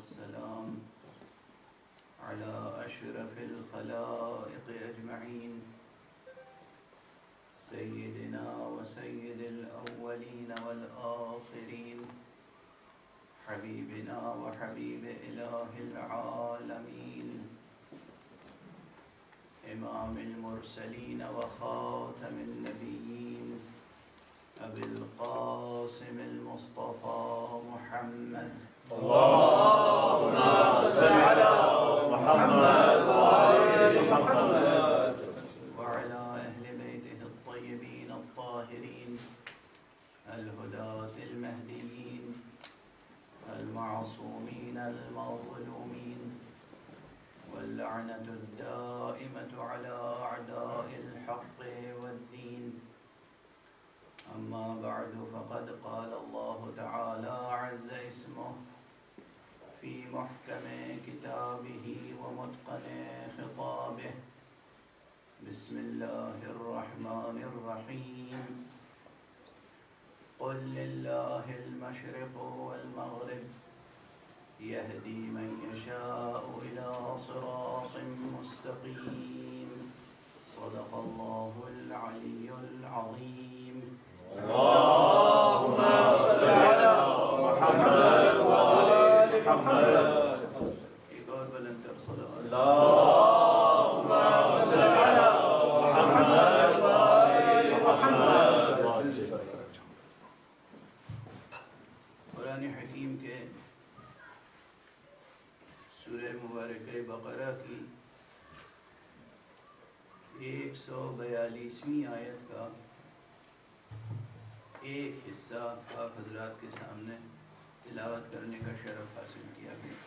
والسلام على أشرف الخلائق أجمعين سيدنا وسيد الأولين والآخرين حبيبنا وحبيب إله العالمين إمام المرسلين وخاتم النبيين أبي القاسم المصطفى محمد اللهم صل على محمد وآل محمد وعلى أهل بيته الطيبين الطاهرين الهداة المهديين المعصومين المظلومين واللعنة الدائمة على أعداء الحق والدين. أما بعد فقد قال الله تعالى عز اسمه في محكم كتابه ومتقن خطابه. بسم الله الرحمن الرحيم. قل لله المشرق والمغرب يهدي من يشاء إلى صراط مستقيم. صدق الله العلي العظيم. اللهم صل على محمد وآل محمد. ایک اور بلند تر صلوات. اللهم صل على محمد وآل محمد. قرآن حکیم کے سورہ مبارکہ بقرہ کی 142ویں آیت کا ایک حصہ آپ حضرات کے سامنے تلاوت کرنے کا شرف حاصل کیا گیا.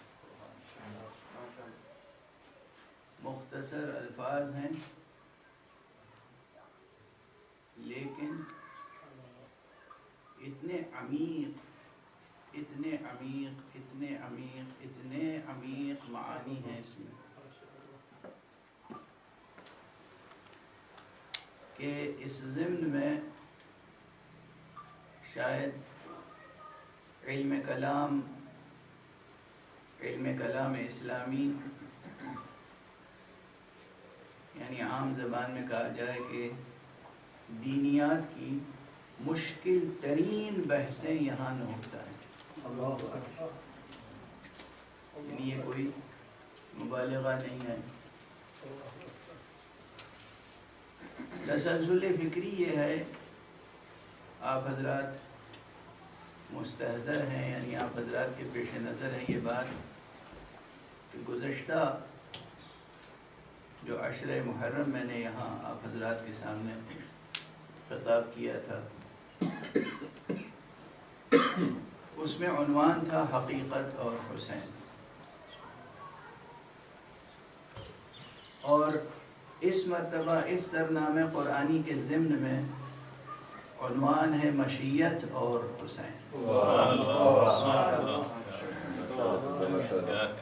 مختصر الفاظ ہیں لیکن اتنے عمیق معانی ہیں اس میں کہ اس ضمن میں شاید علم کلام اسلامی یعنی عام زبان میں کہا جائے کہ دینیات کی مشکل ترین بحثیں یہاں نہتا ہیں. یعنی یہ کوئی مبالغہ نہیں ہے. تسلسل فکری یہ ہے، آپ حضرات مستحضر ہیں، یعنی آپ حضرات کے پیش نظر ہے یہ بات کہ گزشتہ جو عشرہ محرم میں نے یہاں آپ حضرات کے سامنے خطاب کیا تھا، اس میں عنوان تھا حقیقت اور حسین، اور اس مرتبہ اس سرنامہ قرآنی کے ضمن میں عنوان ہے مشیت اور حسین.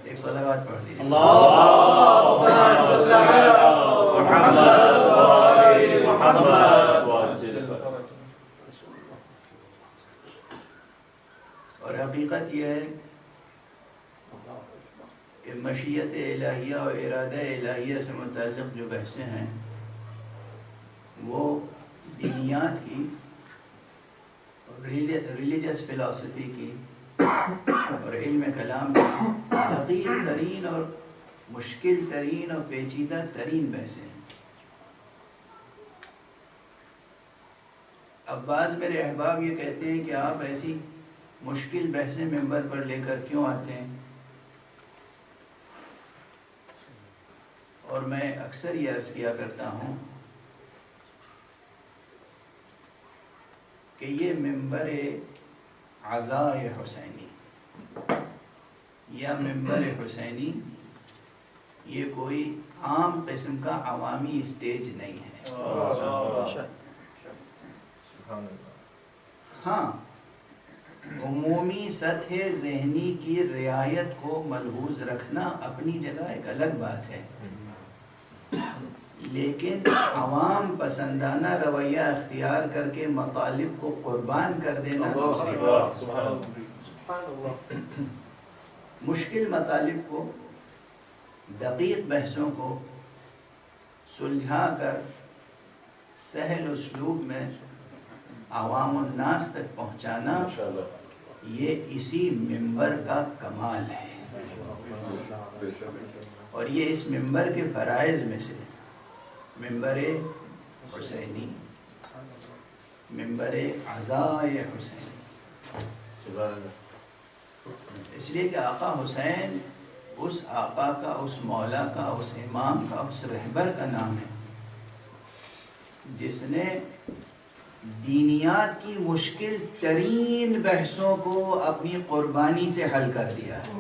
ایک صلوات پڑھ دیجیے. اللهم صل على محمد وآل محمد. اور حقیقت یہ ہے کہ مشیت الہیہ اور ارادہ الہیہ سے متعلق جو بحثیں ہیں وہ دینیات کی، ریلیجس فلاسفی کی اور علم کلام کی دقیق ترین اور مشکل ترین اور پیچیدہ ترین بحثیں ہیں. اب بعض میرے احباب یہ کہتے ہیں کہ آپ ایسی مشکل بحثیں ممبر پر لے کر کیوں آتے ہیں، اور میں اکثر یہ عرض کیا کرتا ہوں کہ یہ ممبر عزائے حسینی یا ممبر حسینی یہ کوئی عام قسم کا عوامی اسٹیج نہیں ہے. ہاں، عمومی سطح ذہنی کی رعایت کو ملحوظ رکھنا اپنی جگہ ایک الگ بات ہے، لیکن عوام پسندانہ رویہ اختیار کر کے مطالب کو قربان کر دینا دوسری بات. مشکل مطالب کو، دقیق بحثوں کو سلجھا کر سہل اسلوب میں عوام الناس تک پہنچانا، یہ اسی منبر کا کمال ہے۔ اور یہ اس منبر کے فرائض میں سے منبر حسینی، منبر عزائے حسینی، اس لیے کہ آقا حسین اس آقا کا، اس مولا کا، اس امام کا، اس رہبر کا نام ہے جس نے دینیات کی مشکل ترین بحثوں کو اپنی قربانی سے حل کر دیا ہے،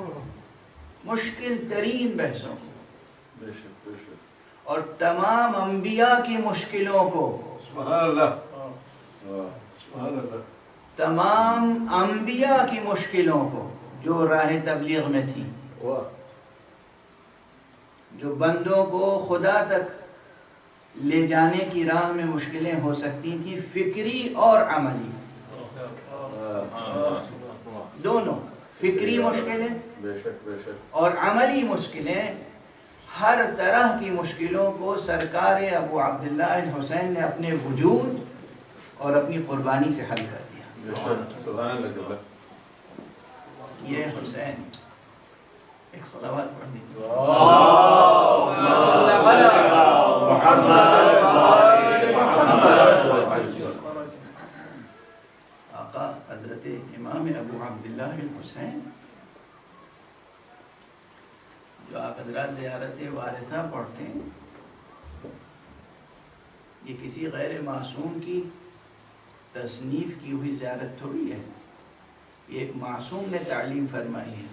مشکل ترین بحثوں کو، اور تمام انبیاء کی مشکلوں کو، تمام انبیاء کی مشکلوں کو جو راہ تبلیغ میں تھیں، جو بندوں کو خدا تک لے جانے کی راہ میں مشکلیں ہو سکتی تھیں، فکری اور عملی دونوں، فکری مشکلیں اور عملی مشکلیں، ہر طرح کی مشکلوں کو سرکار ابو عبداللہ الحسین نے اپنے وجود اور اپنی قربانی سے حل کر دیا۔ یہ حسین، ایک صلوات پڑھ دیجیے۔ آقا حضرت امام ابو عبداللہ الحسین جو آپ حضرات زیارت وارثہ پڑھتے ہیں، یہ کسی غیر معصوم کی تصنیف کی ہوئی زیارت تھوڑی ہے، یہ ایک معصوم نے تعلیم فرمائی ہے،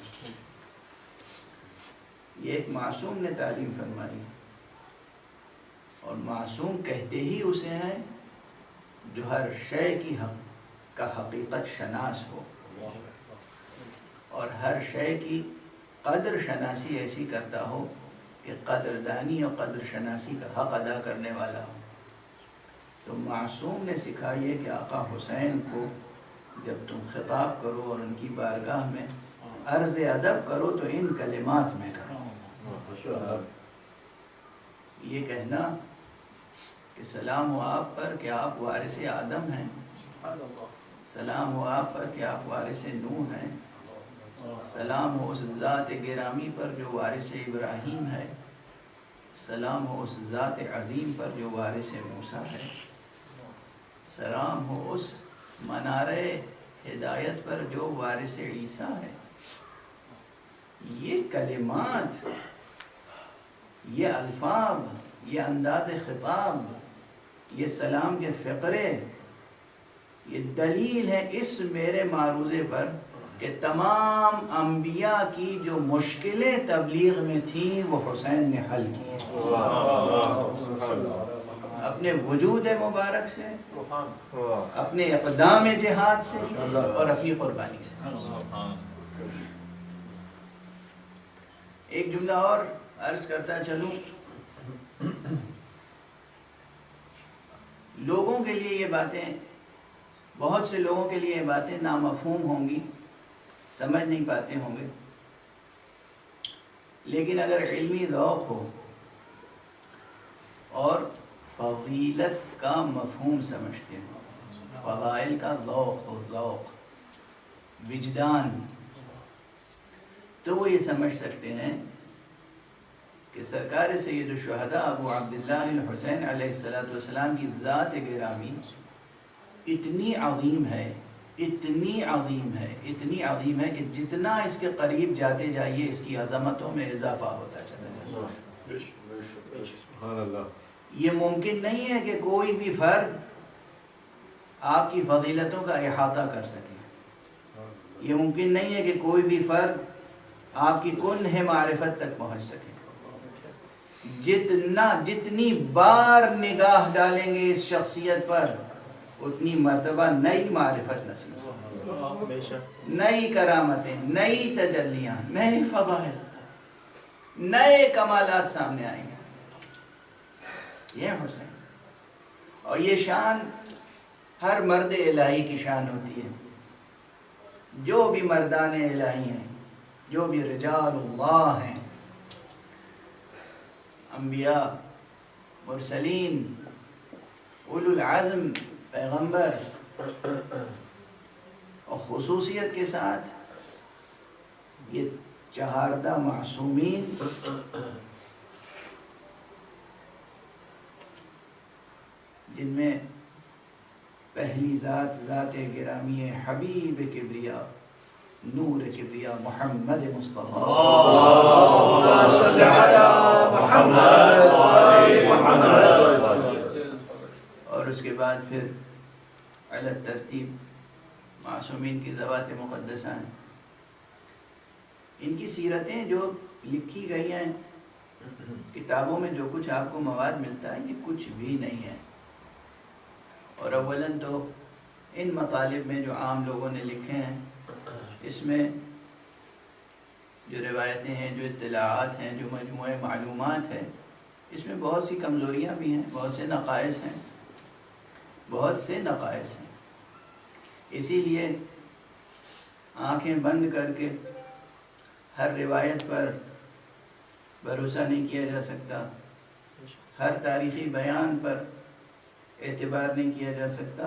یہ ایک معصوم نے تعلیم فرمائی ہے، اور معصوم کہتے ہی اسے ہیں جو ہر شے کی کا حقیقت شناس ہو، اور ہر شے کی قدر شناسی ایسی کرتا ہو کہ قدردانی اور قدر شناسی کا حق ادا کرنے والا ہو۔ تو معصوم نے سکھائی ہے کہ آقا حسین کو جب تم خطاب کرو اور ان کی بارگاہ میں عرض ادب کرو تو ان کلمات میں کرو، یہ کہنا کہ سلام ہو آپ پر کہ آپ وارث آدم ہیں، سلام ہو آپ پر کہ آپ وارث نوح ہیں، سلام ہو اس ذات گرامی پر جو وارث ابراہیم ہے، سلام ہو اس ذات عظیم پر جو وارث موسیٰ ہے، سلام ہو اس منارے ہدایت پر جو وارث عیسیٰ ہے۔ یہ کلمات، یہ الفاظ، یہ انداز خطاب، یہ سلام کے فقرے، یہ دلیل ہے اس میرے معروضے پر کہ تمام انبیاء کی جو مشکلیں تبلیغ میں تھیں وہ حسین نے حل کی، اپنے وجود مبارک سے، اپنے اقدام جہاد سے اور اپنی قربانی سے۔ ایک جملہ اور عرض کرتا چلوں، لوگوں کے لیے یہ باتیں، بہت سے لوگوں کے لیے یہ باتیں نامفہوم ہوں گی، سمجھ نہیں پاتے ہوں گے، لیکن اگر علمی ذوق ہو اور فضیلت کا مفہوم سمجھتے ہو، فضائل کا ذوق ہو، ذوق، وجدان، تو وہ یہ سمجھ سکتے ہیں کہ سرکار سید الشہداء ابو عبداللہ الحسین علیہ السلام کی ذات گرامی اتنی عظیم ہے، اتنی عظیم ہے، اتنی عظیم ہے کہ جتنا اس کے قریب جاتے جائیے اس کی عظمتوں میں اضافہ ہوتا چلا جاتا ہے۔ یہ ممکن نہیں ہے کہ کوئی بھی فرد آپ کی فضیلتوں کا احاطہ کر سکے، یہ ممکن نہیں ہے کہ کوئی بھی فرد آپ کی کنہ معرفت تک پہنچ سکے۔ جتنی بار نگاہ ڈالیں گے اس شخصیت پر اتنی مرتبہ نئی معرفت نصیب ہوگی، نئی کرامتیں، نئی تجلیاں، نئے فضائل، نئے کمالات سامنے آئیں گے۔ یہ حسین، اور یہ شان ہر مرد الہی کی شان ہوتی ہے، جو بھی مردان الہی ہیں جو بھی رجال اللہ ہیں، انبیاء، مرسلین، اولو العزم پیغمبر، اور خصوصیت کے ساتھ یہ 4 معصومین جن میں پہلی ذات ذات گرامی حبیب کبریا نور کبریا محمد مصطفیٰ اور اس کے بعد پھر علی ترتیب معصومین کی ذوات مقدسہ ہیں. ان کی سیرتیں جو لکھی گئی ہیں کتابوں میں، جو کچھ آپ کو مواد ملتا ہے، یہ کچھ بھی نہیں ہے. اور اولاً تو ان مطالب میں جو عام لوگوں نے لکھے ہیں، اس میں جو روایتیں ہیں، جو اطلاعات ہیں، جو مجموعہ معلومات ہے، اس میں بہت سی کمزوریاں بھی ہیں، بہت سے نقائص ہیں، اسی لیے آنکھیں بند کر کے ہر روایت پر بھروسہ نہیں کیا جا سکتا، ہر تاریخی بیان پر اعتبار نہیں کیا جا سکتا،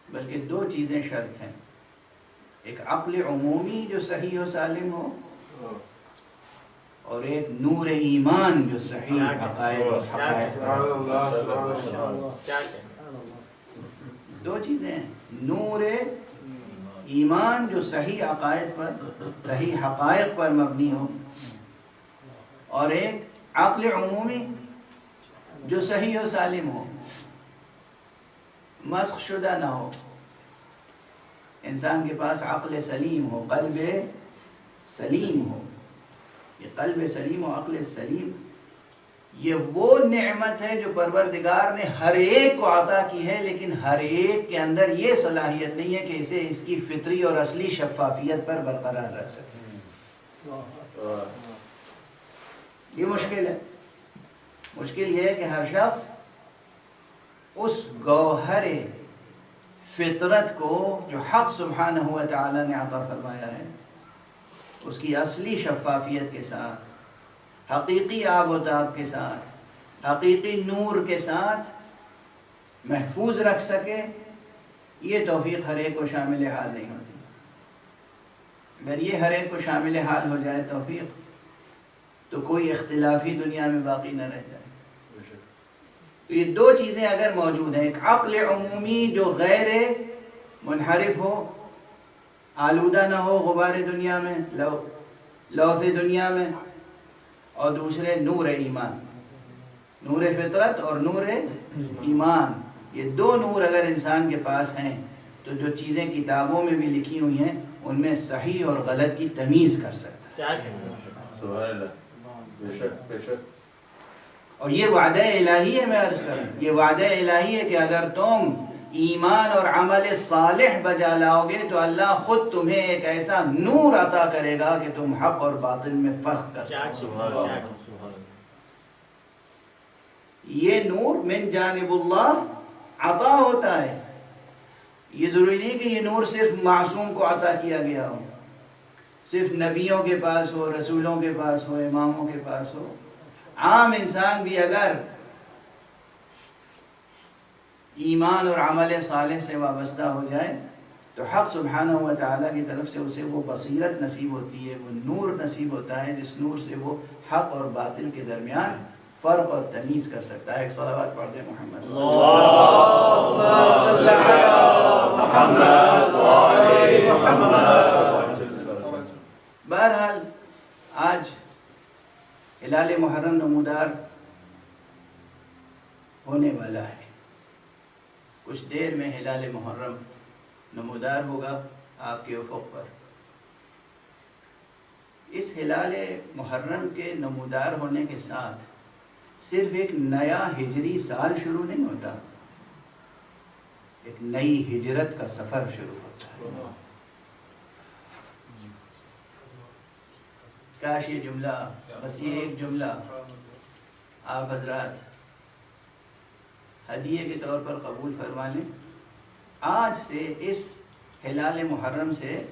بلکہ 2 چیزیں شرط ہیں. ایک عقل عمومی جو صحیح و سالم ہو، اور ایک نور ایمان جو صحیح حقائق و حقائق پر. 2 چیزیں ہیں، نور ایمان جو صحیح عقائد پر، صحیح حقائق پر مبنی ہو، اور ایک عقل عمومی جو صحیح و سالم ہو، مسخ شدہ نہ ہو. انسان کے پاس عقل سلیم ہو، قلب سلیم ہو. یہ قلب سلیم و عقل سلیم، یہ وہ نعمت ہے جو پروردگار نے ہر ایک کو عطا کی ہے، لیکن ہر ایک کے اندر یہ صلاحیت نہیں ہے کہ اسے اس کی فطری اور اصلی شفافیت پر برقرار رکھ سکے. یہ مشکل ہے. مشکل یہ ہے کہ ہر شخص اس گوہر فطرت کو جو حق سبحانہ و تعالی نے عطا فرمایا ہے، اس کی اصلی شفافیت کے ساتھ، حقیقی آب و تاب کے ساتھ، حقیقی نور کے ساتھ محفوظ رکھ سکے. یہ توفیق ہر ایک کو شامل حال نہیں ہوتی. اگر یہ ہر ایک کو شامل حال ہو جائے توفیق، تو کوئی اختلافی دنیا میں باقی نہ رہ جائے. تو یہ 2 چیزیں اگر موجود ہیں، ایک عقل عمومی جو غیر منحرف ہو، آلودہ نہ ہو غبار دنیا میں، لوث دنیا میں، اور دوسرے نور ایمان، نور فطرت اور نور ایمان. یہ 2 نور اگر انسان کے پاس ہیں تو جو چیزیں کتابوں میں بھی لکھی ہوئی ہیں ان میں صحیح اور غلط کی تمیز کر سکتا ہے. اور یہ وعدہ الہی ہے. میں عرض کروں، یہ وعدہ الہی ہے کہ اگر تم ایمان اور عمل صالح بجا لاؤ گے تو اللہ خود تمہیں ایک ایسا نور عطا کرے گا کہ تم حق اور باطل میں فرق کر سکو. یہ نور من جانب اللہ عطا ہوتا ہے. یہ ضروری نہیں کہ یہ نور صرف معصوم کو عطا کیا گیا ہو، صرف نبیوں کے پاس ہو، رسولوں کے پاس ہو، اماموں کے پاس ہو. عام انسان بھی اگر ایمان اور عمل صالح سے وابستہ ہو جائے تو حق سبحانہ و تعالیٰ کی طرف سے اسے وہ بصیرت نصیب ہوتی ہے، وہ نور نصیب ہوتا ہے جس نور سے وہ حق اور باطل کے درمیان فرق اور تمیز کر سکتا ہے. ایک صلوات پڑھ دیں محمد. بہرحال آج ہلال محرم نمودار ہونے والا ہے. کچھ دیر میں ہلال محرم نمودار ہوگا آپ کے افق پر. اس ہلال محرم کے نمودار ہونے کے ساتھ صرف ایک نیا ہجری سال شروع نہیں ہوتا، ایک نئی ہجرت کا سفر شروع ہوتا ہے. کاش یہ جملہ، بس یہ ایک جملہ آپ حضرات ہدیے کے طور پر قبول فرما لیں. آج سے اس ہلال محرم سے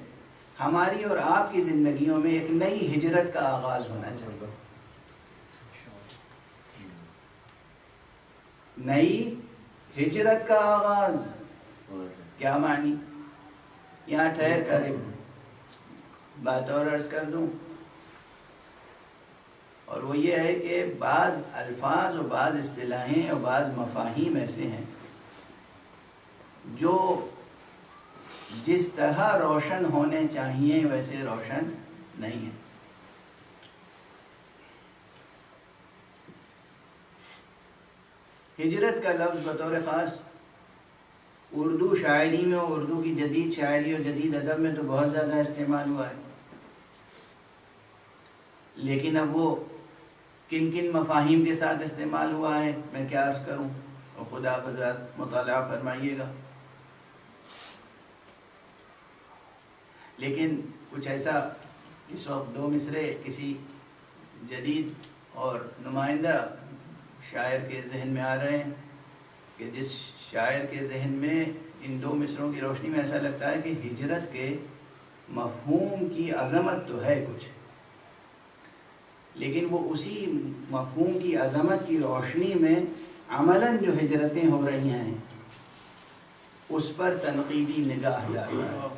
ہماری اور آپ کی زندگیوں میں ایک نئی ہجرت کا آغاز ہونا چاہیے. نئی ہجرت کا آغاز کیا معنی؟ یہاں ٹھہر کر ایک بات اور عرض کر دوں، اور وہ یہ ہے کہ بعض الفاظ اور بعض اصطلاحیں اور بعض مفاہیم ایسے ہیں جو جس طرح روشن ہونے چاہیے ویسے روشن نہیں ہیں. ہجرت کا لفظ بطور خاص اردو شاعری میں اور اردو کی جدید شاعری اور جدید ادب میں تو بہت زیادہ استعمال ہوا ہے، لیکن اب وہ کن کن مفاہیم کے ساتھ استعمال ہوا ہے میں کیا عرض کروں، اور خدا حضرات مطالعہ فرمائیے گا. لیکن کچھ ایسا اس وقت دو مصرے کسی جدید اور نمائندہ شاعر کے ذہن میں آ رہے ہیں کہ جس شاعر کے ذہن میں ان دو مصروں کی روشنی میں ایسا لگتا ہے کہ ہجرت کے مفہوم کی عظمت تو ہے کچھ، لیکن وہ اسی مفہوم کی عظمت کی روشنی میں عملاً جو ہجرتیں ہو رہی ہیں اس پر تنقیدی نگاہ ڈال رہا ہے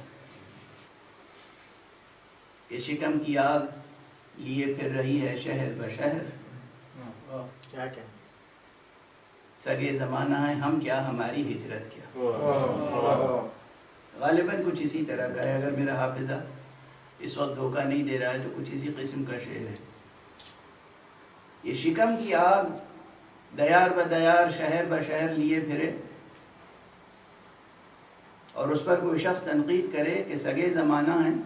کہ شکم کی آگ لیے پھر رہی ہے شہر بشہر، سگے زمانہ ہے ہم کیا ہماری ہجرت کیا. غالباً کچھ اسی طرح کا ہے، اگر میرا حافظہ اس وقت دھوکہ نہیں دے رہا ہے تو کچھ اسی قسم کا شعر ہے. یہ شکم کی آگ دیار بدیار شہر بشہر لیے پھرے، اور اس پر کوئی شخص تنقید کرے کہ سگے زمانہ ہیں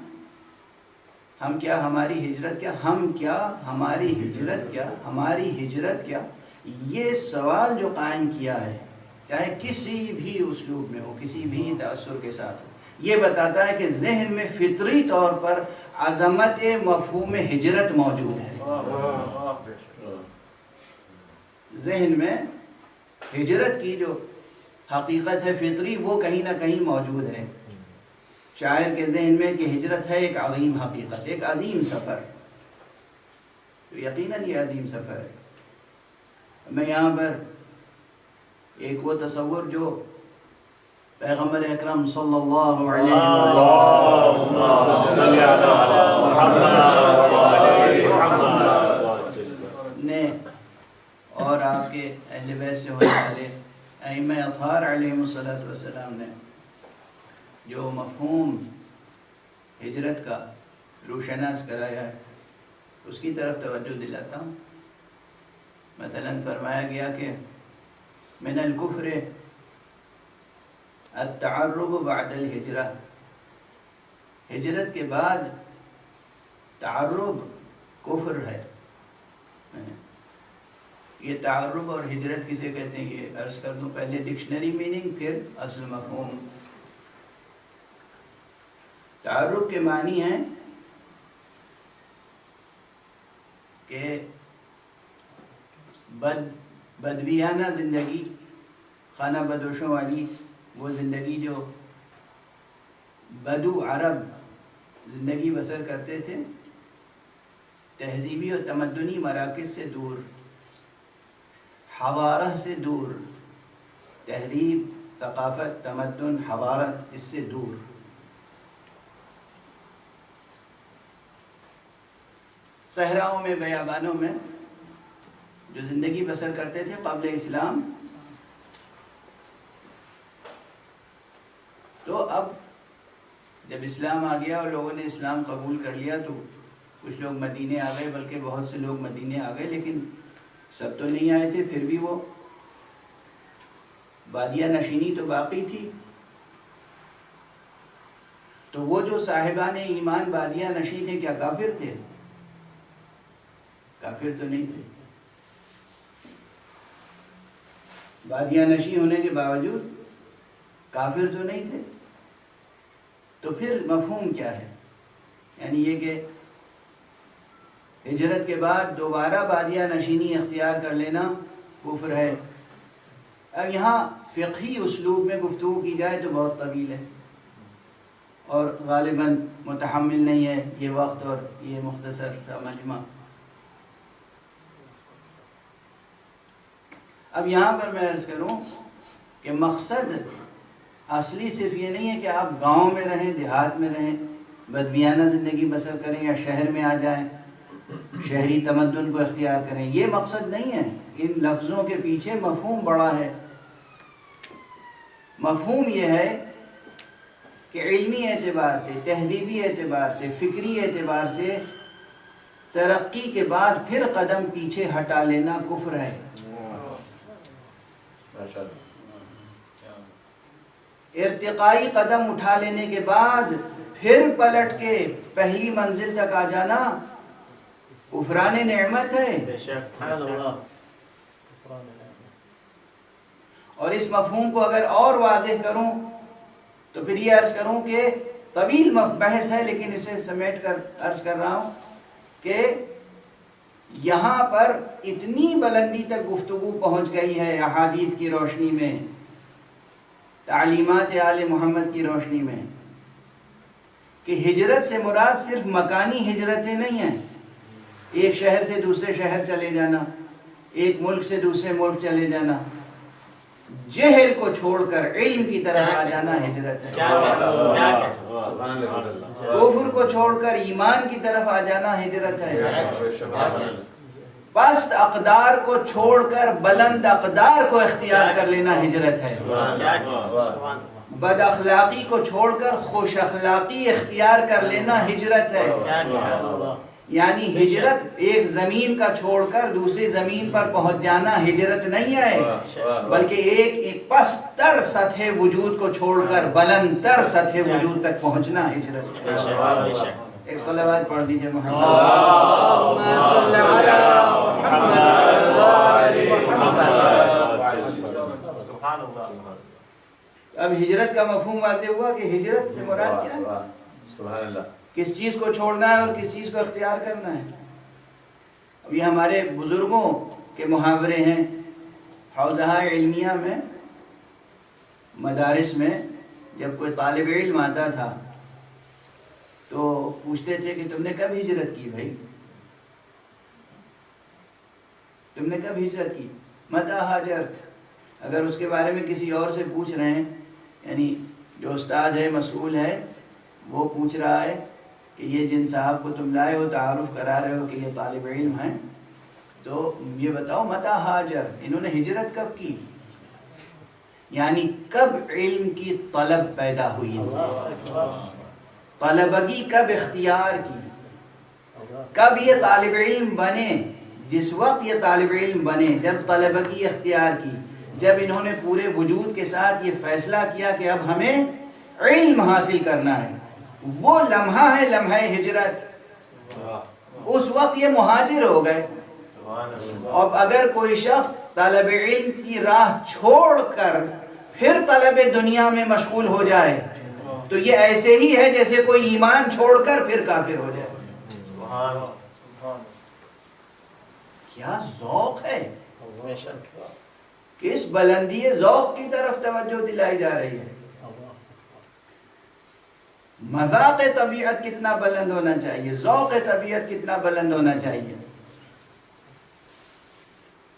ہم کیا ہماری ہجرت کیا، ہم کیا ہماری ہجرت کیا، ہماری ہجرت کیا. یہ سوال جو قائم کیا ہے چاہے کسی بھی اسلوب میں ہو، کسی بھی تأثر کے ساتھ ہو، یہ بتاتا ہے کہ ذہن میں فطری طور پر عظمت مفہوم ہجرت موجود ہے. ذہن میں ہجرت کی جو حقیقت ہے فطری وہ کہیں نہ کہیں موجود ہے. شاعر کے ذہن میں کہ ہجرت ہے ایک عظیم حقیقت، ایک عظیم سفر، تو یقیناً یہ عظیم سفر ہے. میں یہاں پر ایک وہ تصور جو پیغمبر اکرم صلی اللہ علیہ وسلم نے اور آپ کے اہل بیت سے ہونے والے ائمہ اطہار علیہم السلام نے جو مفہوم ہجرت کا روشناس کرایا ہے اس کی طرف توجہ دلاتا ہوں. مثلا فرمایا گیا کہ من الکفر التعرب بعد الہجرہ، ہجرت کے بعد تعرب کفر ہے. یہ تعرب اور ہجرت کسے کہتے ہیں یہ عرض کر دوں، پہلے ڈکشنری میننگ پھر اصل مفہوم. تعرب کے معنی ہیں کہ بدویانہ زندگی، خانہ بدوشوں والی وہ زندگی جو بدو عرب زندگی بسر کرتے تھے، تہذیبی اور تمدنی مراکز سے دور، حضارہ سے دور، تہذیب، ثقافت، تمدن، حضارت اس سے دور. صحراؤں میں، بیابانوں میں جو زندگی بسر کرتے تھے قبل اسلام، تو اب جب اسلام آ گیا اور لوگوں نے اسلام قبول کر لیا تو کچھ لوگ مدینے آ گئے، بلکہ بہت سے لوگ مدینے آ گئے، لیکن سب تو نہیں آئے تھے، پھر بھی وہ بادیہ نشینی تو باقی تھی. تو وہ جو صاحبان ایمان بادیہ نشین تھے کیا کافر تھے؟ کافر تو نہیں تھے. بادیہ نشی ہونے کے باوجود کافر تو نہیں تھے. تو پھر مفہوم کیا ہے؟ یعنی یہ کہ ہجرت کے بعد دوبارہ بادیہ نشینی اختیار کر لینا کفر ہے. اب یہاں فقہی اسلوب میں گفتگو کی جائے تو بہت طویل ہے، اور غالباً متحمل نہیں ہے یہ وقت اور یہ مختصر سا مجمع. اب یہاں پر میں عرض کروں کہ مقصد اصلی صرف یہ نہیں ہے کہ آپ گاؤں میں رہیں، دیہات میں رہیں، بدویانہ زندگی بسر کریں یا شہر میں آ جائیں، شہری تمدن کو اختیار کریں. یہ مقصد نہیں ہے. ان لفظوں کے پیچھے مفہوم بڑا ہے. مفہوم یہ ہے کہ علمی اعتبار سے، تہذیبی اعتبار سے، فکری اعتبار سے ترقی کے بعد پھر قدم پیچھے ہٹا لینا کفر ہے. ارتقائی قدم اٹھا لینے کے بعد پھر پلٹ کے پہلی منزل تک آ جانا کفران نعمت ہے. اور اس مفہوم کو اگر اور واضح کروں تو پھر یہ عرض کروں کہ طویل بحث ہے، لیکن اسے سمیٹ کر عرض کر رہا ہوں کہ یہاں پر اتنی بلندی تک گفتگو پہنچ گئی ہے احادیث کی روشنی میں، تعلیمات آل محمد کی روشنی میں، کہ ہجرت سے مراد صرف مکانی ہجرتیں نہیں ہیں. ایک شہر سے دوسرے شہر چلے جانا، ایک ملک سے دوسرے ملک چلے جانا، جہل کو چھوڑ کر علم کی طرف آ جانا ہجرت ہے. کفر کو چھوڑ کر ایمان کی طرف آ جانا ہجرت ہے. پست اقدار کو چھوڑ کر بلند اقدار کو اختیار کر لینا ہجرت ہے. بد اخلاقی کو چھوڑ کر خوش اخلاقی اختیار کر لینا ہجرت ہے. یعنی ہجرت ایک زمین کا چھوڑ کر دوسری زمین پر پہنچ جانا ہجرت نہیں ہے، بلکہ ایک پست تر سطح وجود کو چھوڑ کر بلند تر سطح وجود تک پہنچنا ہجرت ہے. ایک صلوات پڑھ دیجئے محمد. اب ہجرت کا مفہوم واضح ہوا کہ ہجرت سے مراد کیا ہے، کس چیز کو چھوڑنا ہے اور کس چیز کو اختیار کرنا ہے. اب یہ ہمارے بزرگوں کے محاورے ہیں. حوزہ علمیہ میں، مدارس میں جب کوئی طالب علم آتا تھا تو پوچھتے تھے کہ تم نے کب ہجرت کی بھائی، تم نے کب ہجرت کی، متى ہاجرت. اگر اس کے بارے میں کسی اور سے پوچھ رہے ہیں، یعنی جو استاد ہے، مسئول ہے، وہ پوچھ رہا ہے کہ یہ جن صاحب کو تم لائے ہو، تعارف کرا رہے ہو کہ یہ طالب علم ہیں، تو یہ بتاؤ متى ہاجر، انہوں نے ہجرت کب کی، یعنی کب علم کی طلب پیدا ہوئی، طلبگی کب اختیار کی، کب یہ طالب علم بنے. جس وقت یہ طالب علم بنے، جب طلبگی اختیار کی، جب انہوں نے پورے وجود کے ساتھ یہ فیصلہ کیا کہ اب ہمیں علم حاصل کرنا ہے، وہ لمحہ ہے لمحہ ہجرت. اس وقت یہ مہاجر ہو گئے. اب اگر کوئی شخص طلب علم کی راہ چھوڑ کر پھر طلب دنیا میں مشغول ہو جائے تو یہ ایسے ہی ہے جیسے کوئی ایمان چھوڑ کر پھر کافر ہو جائے. کیا ذوق ہے، کس بلندی ذوق کی طرف توجہ دلائی جا رہی ہے. مذاق طبیعت کتنا بلند ہونا چاہیے، ذوق طبیعت کتنا بلند ہونا چاہیے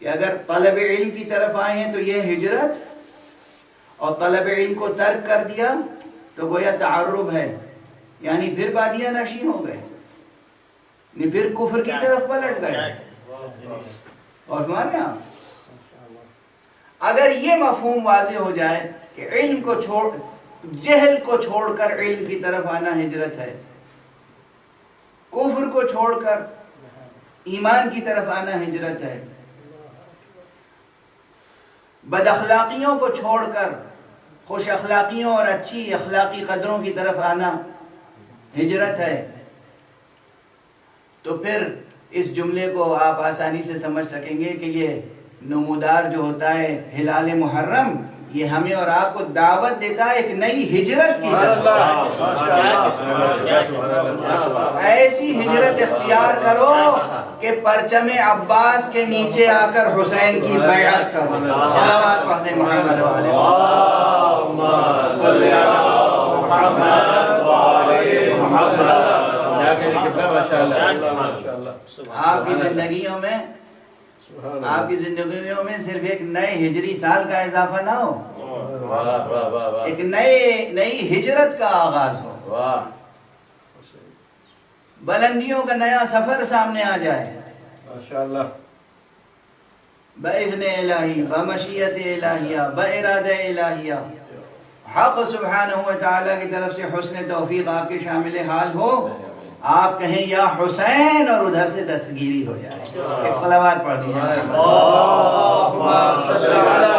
کہ اگر طلب علم کی طرف آئے ہیں تو یہ ہجرت، اور طلب علم کو ترک کر دیا تو گویا تعرب ہے، یعنی پھر بادیہ نشین ہو گئے، یعنی پھر کفر کی طرف پلٹ گئے. اور ہمارے یہاں اگر یہ مفہوم واضح ہو جائے کہ علم کو چھوڑ، جہل کو چھوڑ کر علم کی طرف آنا ہجرت ہے، کفر کو چھوڑ کر ایمان کی طرف آنا ہجرت ہے، بد اخلاقیوں کو چھوڑ کر خوش اخلاقیوں اور اچھی اخلاقی قدروں کی طرف آنا ہجرت ہے، تو پھر اس جملے کو آپ آسانی سے سمجھ سکیں گے کہ یہ نمودار جو ہوتا ہے ہلال محرم، یہ ہمیں اور آپ کو دعوت دیتا ہے ایک نئی ہجرت کی طرف. ایسی ہجرت اختیار کرو کہ پرچم عباس کے نیچے آ کر حسین کی بیعت کرو. صلوات پڑھتے محمد و علیہ. آپ کی زندگیوں میں صرف ایک نئے ہجری سال کا اضافہ نہ ہو، ایک نئی ہجرت کا آغاز ہو، بلندیوں کا نیا سفر سامنے آ جائے ماشاءاللہ، بإذن الہی، بمشیت الہیہ، بإرادہ الہیہ، حق سبحانہ وتعالی کی طرف سے حسن توفیق آپ کے شامل حال ہو، آپ کہیں یا حسین اور ادھر سے دستگیری ہو جائے۔ ایک صلوات پڑھ دیجیے۔ اللہم صلی علی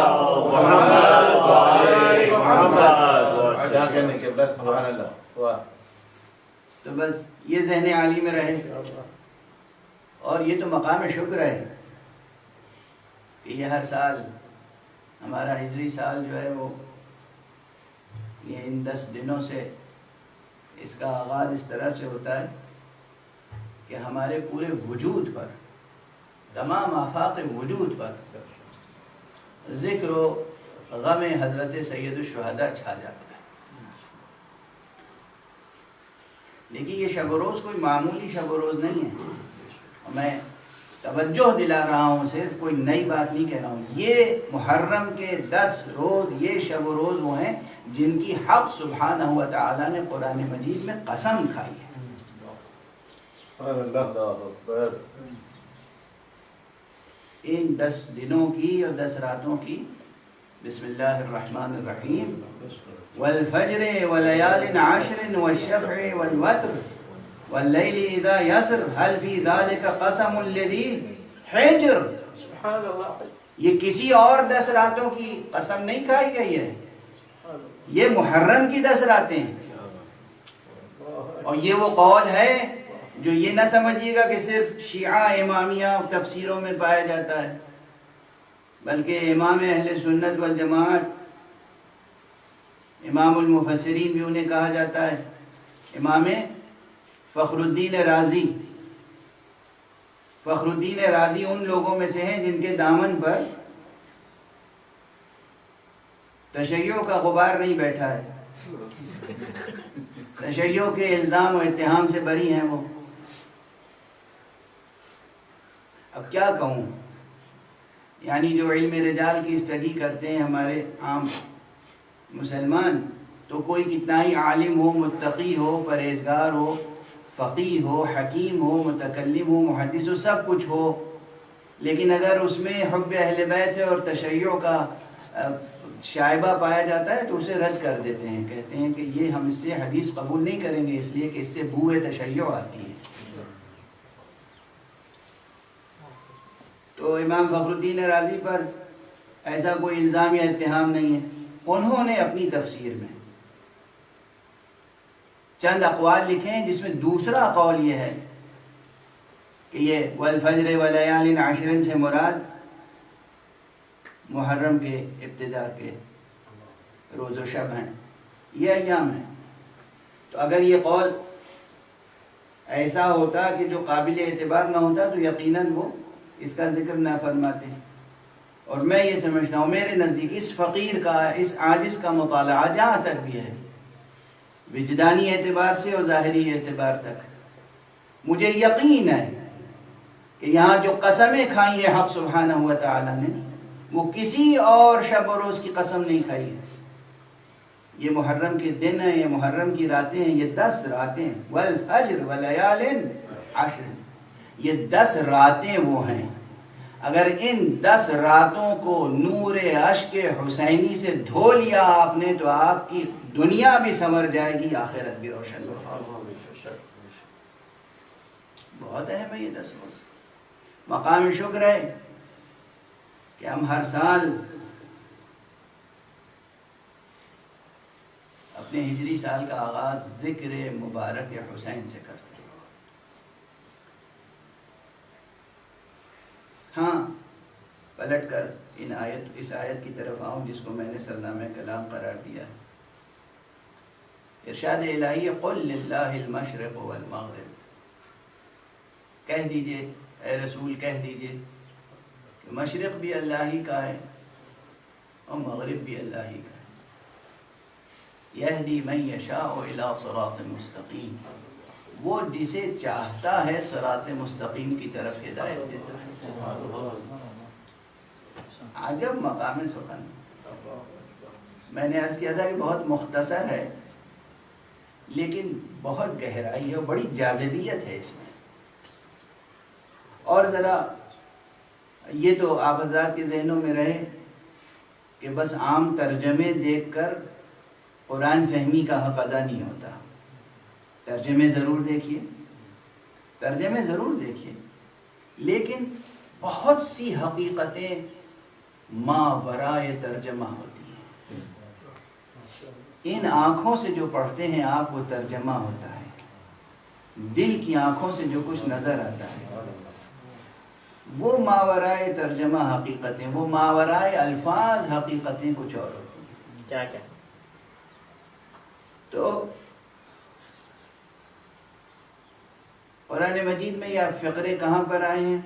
محمد و آل محمد۔ کیا کہنے کے بعد سبحان اللہ۔ تو بس یہ ذہن عالی میں رہے، اور یہ تو مقام شکر ہے کہ یہ ہر سال ہمارا ہجری سال جو ہے وہ یہ ان 10 دنوں سے اس کا آغاز اس طرح سے ہوتا ہے کہ ہمارے پورے وجود پر، تمام آفاق وجود پر ذکر و غم حضرت سید الشہداء چھا جاتا ہے۔ لیکن یہ شب و روز کوئی معمولی شب و روز نہیں ہے، میں توجہ دلا رہا ہوں، صرف کوئی نئی بات نہیں کہہ رہا ہوں۔ یہ محرم کے 10 روز، یہ شب و روز وہ ہیں جن کی حق سبحانہ و تعالی نے قرآن مجید میں قسم کھائی ہے۔ ان 10 دنوں کی اور 10 راتوں کی بسم اللہ الرحمن الرحیم، والفجر ولیال عشر والشفع والوتر واللیل اذا یسر هل فی ذلک قسم لذی حجر۔ یہ کسی اور 10 راتوں کی قسم نہیں کھائی گئی ہے، یہ محرم کی 10 راتیں ہیں۔ اور یہ وہ قول ہے جو یہ نہ سمجھیے گا کہ صرف شیعہ امامیہ تفسیروں میں پایا جاتا ہے، بلکہ امام اہل سنت والجماعت، امام المفسرین بھی انہیں کہا جاتا ہے، امام فخر الدین رازی ان لوگوں میں سے ہیں جن کے دامن پر تشیع کا غبار نہیں بیٹھا ہے، تشیع کے الزام و اتہام سے بری ہیں وہ۔ اب کیا کہوں، یعنی جو علم رجال کی اسٹڈی کرتے ہیں ہمارے عام مسلمان، تو کوئی کتنا ہی عالم ہو، متقی ہو، پرہیزگار ہو، فقیہ ہو، حکیم ہو، متکلم ہو، محدث ہو، سب کچھ ہو، لیکن اگر اس میں حب اہل بیت اور تشیع کا شائبہ پایا جاتا ہے تو اسے رد کر دیتے ہیں، کہتے ہیں کہ یہ ہم اس سے حدیث قبول نہیں کریں گے، اس لیے کہ اس سے بوئے تشیع آتی ہے۔ تو امام فخر الدین رازی پر ایسا کوئی الزام یا اتہام نہیں ہے۔ انہوں نے اپنی تفسیر میں چند اقوال لکھے ہیں، جس میں دوسرا قول یہ ہے کہ یہ والفجر ولیال عشر سے مراد محرم کے ابتدا کے روز و شب ہیں، یہ ایام ہیں۔ تو اگر یہ قول ایسا ہوتا کہ جو قابل اعتبار نہ ہوتا تو یقیناً وہ اس کا ذکر نہ فرماتے۔ اور میں یہ سمجھتا ہوں، میرے نزدیک اس فقیر کا، اس عاجز کا مطالعہ جہاں تک بھی ہے، وجدانی اعتبار سے اور ظاہری اعتبار تک، مجھے یقین ہے کہ یہاں جو قسمیں کھائی ہیں حق سبحانہ و تعالی نے، وہ کسی اور شب و روز کی قسم نہیں کھائی ہے۔ یہ محرم کے دن ہیں، یہ محرم کی راتیں ہیں، یہ 10 راتیں، والفجر ولیال عشر، یہ 10 راتیں وہ ہیں۔ اگر ان 10 راتوں کو نور عشق حسینی سے دھو لیا آپ نے تو آپ کی دنیا بھی سنور جائے گی، آخرت بھی روشن ہو جائے گی۔ بہت اہم ہے یہ 10 روز۔ مقام شکر ہے کہ ہم ہر سال اپنے ہجری سال کا آغاز ذکر مبارک حسین سے کرتے ہیں۔ ہاں، پلٹ کر اس آیت کی طرف آؤں جس کو میں نے سرنامہ کلام قرار دیا ہے۔ ارشاد الہی قل للہ المشرق والمغرب، کہہ دیجئے اے رسول، کہہ دیجئے کہ مشرق بھی اللہ ہی کا ہے اور مغرب بھی اللہ ہی کا ہے۔ یہدی من یشاء الی صراط مستقیم، وہ جسے چاہتا ہے صراط مستقیم کی طرف ہدایت دیتا ہے۔ عجب مقام سخن۔ میں نے عرض کیا تھا کہ بہت مختصر ہے لیکن بہت گہرائی ہے، بڑی جاذبیت ہے اس میں۔ اور ذرا یہ تو آپ حضرات کے ذہنوں میں رہے کہ بس عام ترجمے دیکھ کر قرآن فہمی کا حق ادا نہیں ہوتا۔ ترجمے ضرور دیکھیے، ترجمے ضرور دیکھیے، لیکن بہت سی حقیقتیں ما ورائے ترجمہ ہوتی ہیں۔ ان آنکھوں سے جو پڑھتے ہیں آپ وہ ترجمہ ہوتا ہے، دل کی آنکھوں سے جو کچھ نظر آتا ہے وہ ماورائے ترجمہ حقیقتیں، وہ ماورائے الفاظ حقیقتیں کچھ اور ہوتی ہیں۔ کیا کیا؟ تو قرآن مجید میں یہ فقرے کہاں پر آئے ہیں؟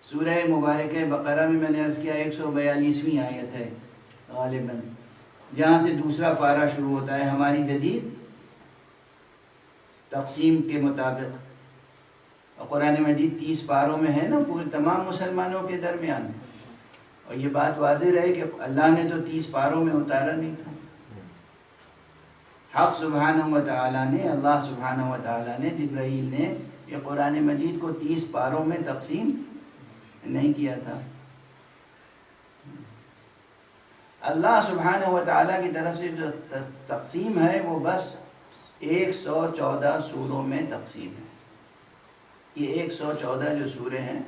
سورہ مبارکہ بقرہ میں نے عرض کیا 142ویں آیت ہے غالباً، جہاں سے دوسرا پارہ شروع ہوتا ہے ہماری جدید تقسیم کے مطابق۔ قرآن مجید 30 پاروں میں ہے نا پورے تمام مسلمانوں کے درمیان، اور یہ بات واضح رہے کہ اللہ نے تو 30 پاروں میں اتارا نہیں تھا۔ حق سبحانہ و تعالیٰ نے، اللہ سبحانہ و تعالیٰ نے، جبرائیل نے یہ قرآن مجید کو 30 پاروں میں تقسیم نہیں کیا تھا۔ اللہ سبحانہ و تعالیٰ کی طرف سے جو تقسیم ہے وہ بس 114 سوروں میں تقسیم ہے۔ یہ 114 جو سورے ہیں،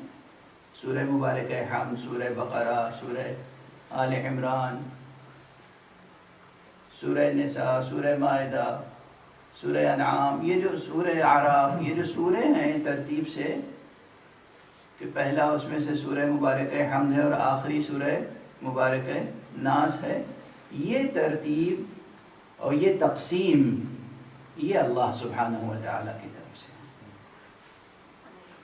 سورہ مبارکہ حمد، سورہ بقرہ، سورہ آل عمران، سورہ نساء، سورہ مائدہ، سورہ انعام، یہ جو سورہ اعراف، یہ جو سورے ہیں ترتیب سے کہ پہلا اس میں سے سورہ مبارکہ حمد ہے اور آخری سورہ مبارکہ ناس ہے، یہ ترتیب اور یہ تقسیم یہ اللہ سبحانہ و تعالیٰ کی طرف سے۔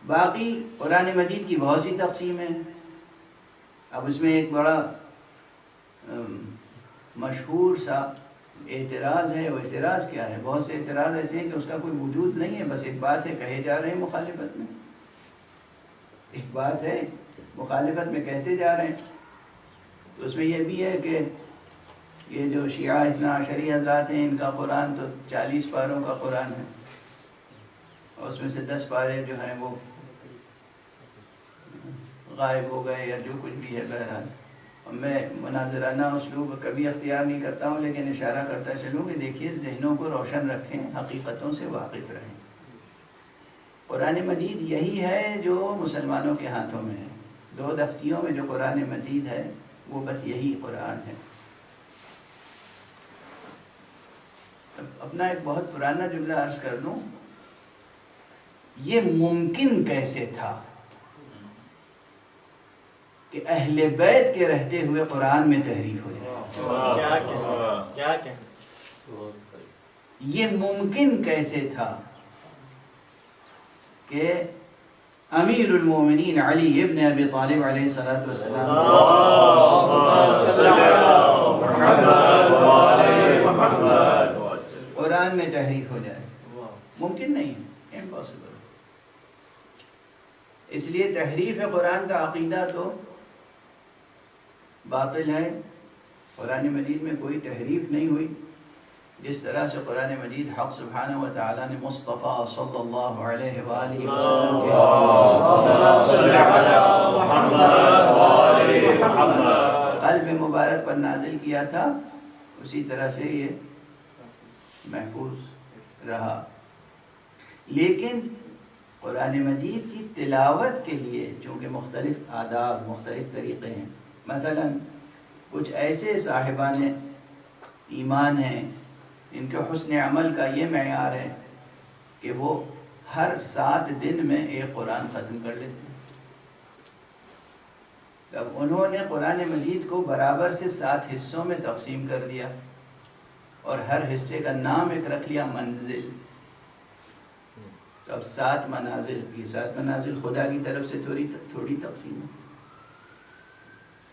باقی قرآن مجید کی بہت سی تقسیم ہیں۔ اب اس میں ایک بڑا مشہور سا اعتراض ہے، وہ اعتراض کیا ہے؟ بہت سے اعتراض ایسے ہیں کہ اس کا کوئی وجود نہیں ہے، بس ایک بات ہے کہے جا رہے ہیں مخالفت میں، ایک بات ہے مخالفت میں کہتے جا رہے ہیں۔ تو اس میں یہ بھی ہے کہ یہ جو شیعہ اثنا عشری حضرات ہیں ان کا قرآن تو 40 پاروں کا قرآن ہے، اور اس میں سے 10 پارے جو ہیں وہ غائب ہو گئے یا جو کچھ بھی ہے۔ بہرحال میں مناظرانہ اسلوب کبھی اختیار نہیں کرتا ہوں، لیکن اشارہ کرتا چلوں کہ دیکھیے ذہنوں کو روشن رکھیں، حقیقتوں سے واقف رہیں۔ قرآن مجید یہی ہے جو مسلمانوں کے ہاتھوں میں ہے، 2 دفتیوں میں جو قرآن مجید ہے وہ بس یہی قرآن ہے۔ اپنا ایک بہت پرانا جملہ عرض کر دوں، یہ ممکن کیسے تھا کہ اہل بیت کے رہتے ہوئے قرآن میں تحریف ہو جائے؟ کیا کیا؟ یہ ممکن کیسے تھا کہ امیر المومنین علی ابن ابی طالب علیہ السلام قرآن میں تحریف ہو جائے؟ ممکن نہیں، امپاسبل۔ اس لیے تحریف قرآن کا عقیدہ تو باطل ہے۔ قرآن مجید میں کوئی تحریف نہیں ہوئی، جس طرح سے قرآن مجید حق سبحانہ و تعالیٰ نے مصطفیٰ صلی اللہ علیہ وآلہ وسلم کے قلب مبارک پر نازل کیا تھا، اسی طرح سے یہ محفوظ رہا۔ لیکن قرآن مجید کی تلاوت کے لیے چونکہ مختلف آداب، مختلف طریقے ہیں، مثلا کچھ ایسے صاحبان ایمان ہیں ان کے حسن عمل کا یہ معیار ہے کہ وہ ہر 7 دن میں ایک قرآن ختم کر لیتے ہیں۔ اب انہوں نے قرآن مجید کو برابر سے 7 حصوں میں تقسیم کر دیا اور ہر حصے کا نام ایک رکھ لیا منزل۔ تو اب 7 منازل، یہ 7 منازل خدا کی طرف سے تھوڑی تقسیم ہے۔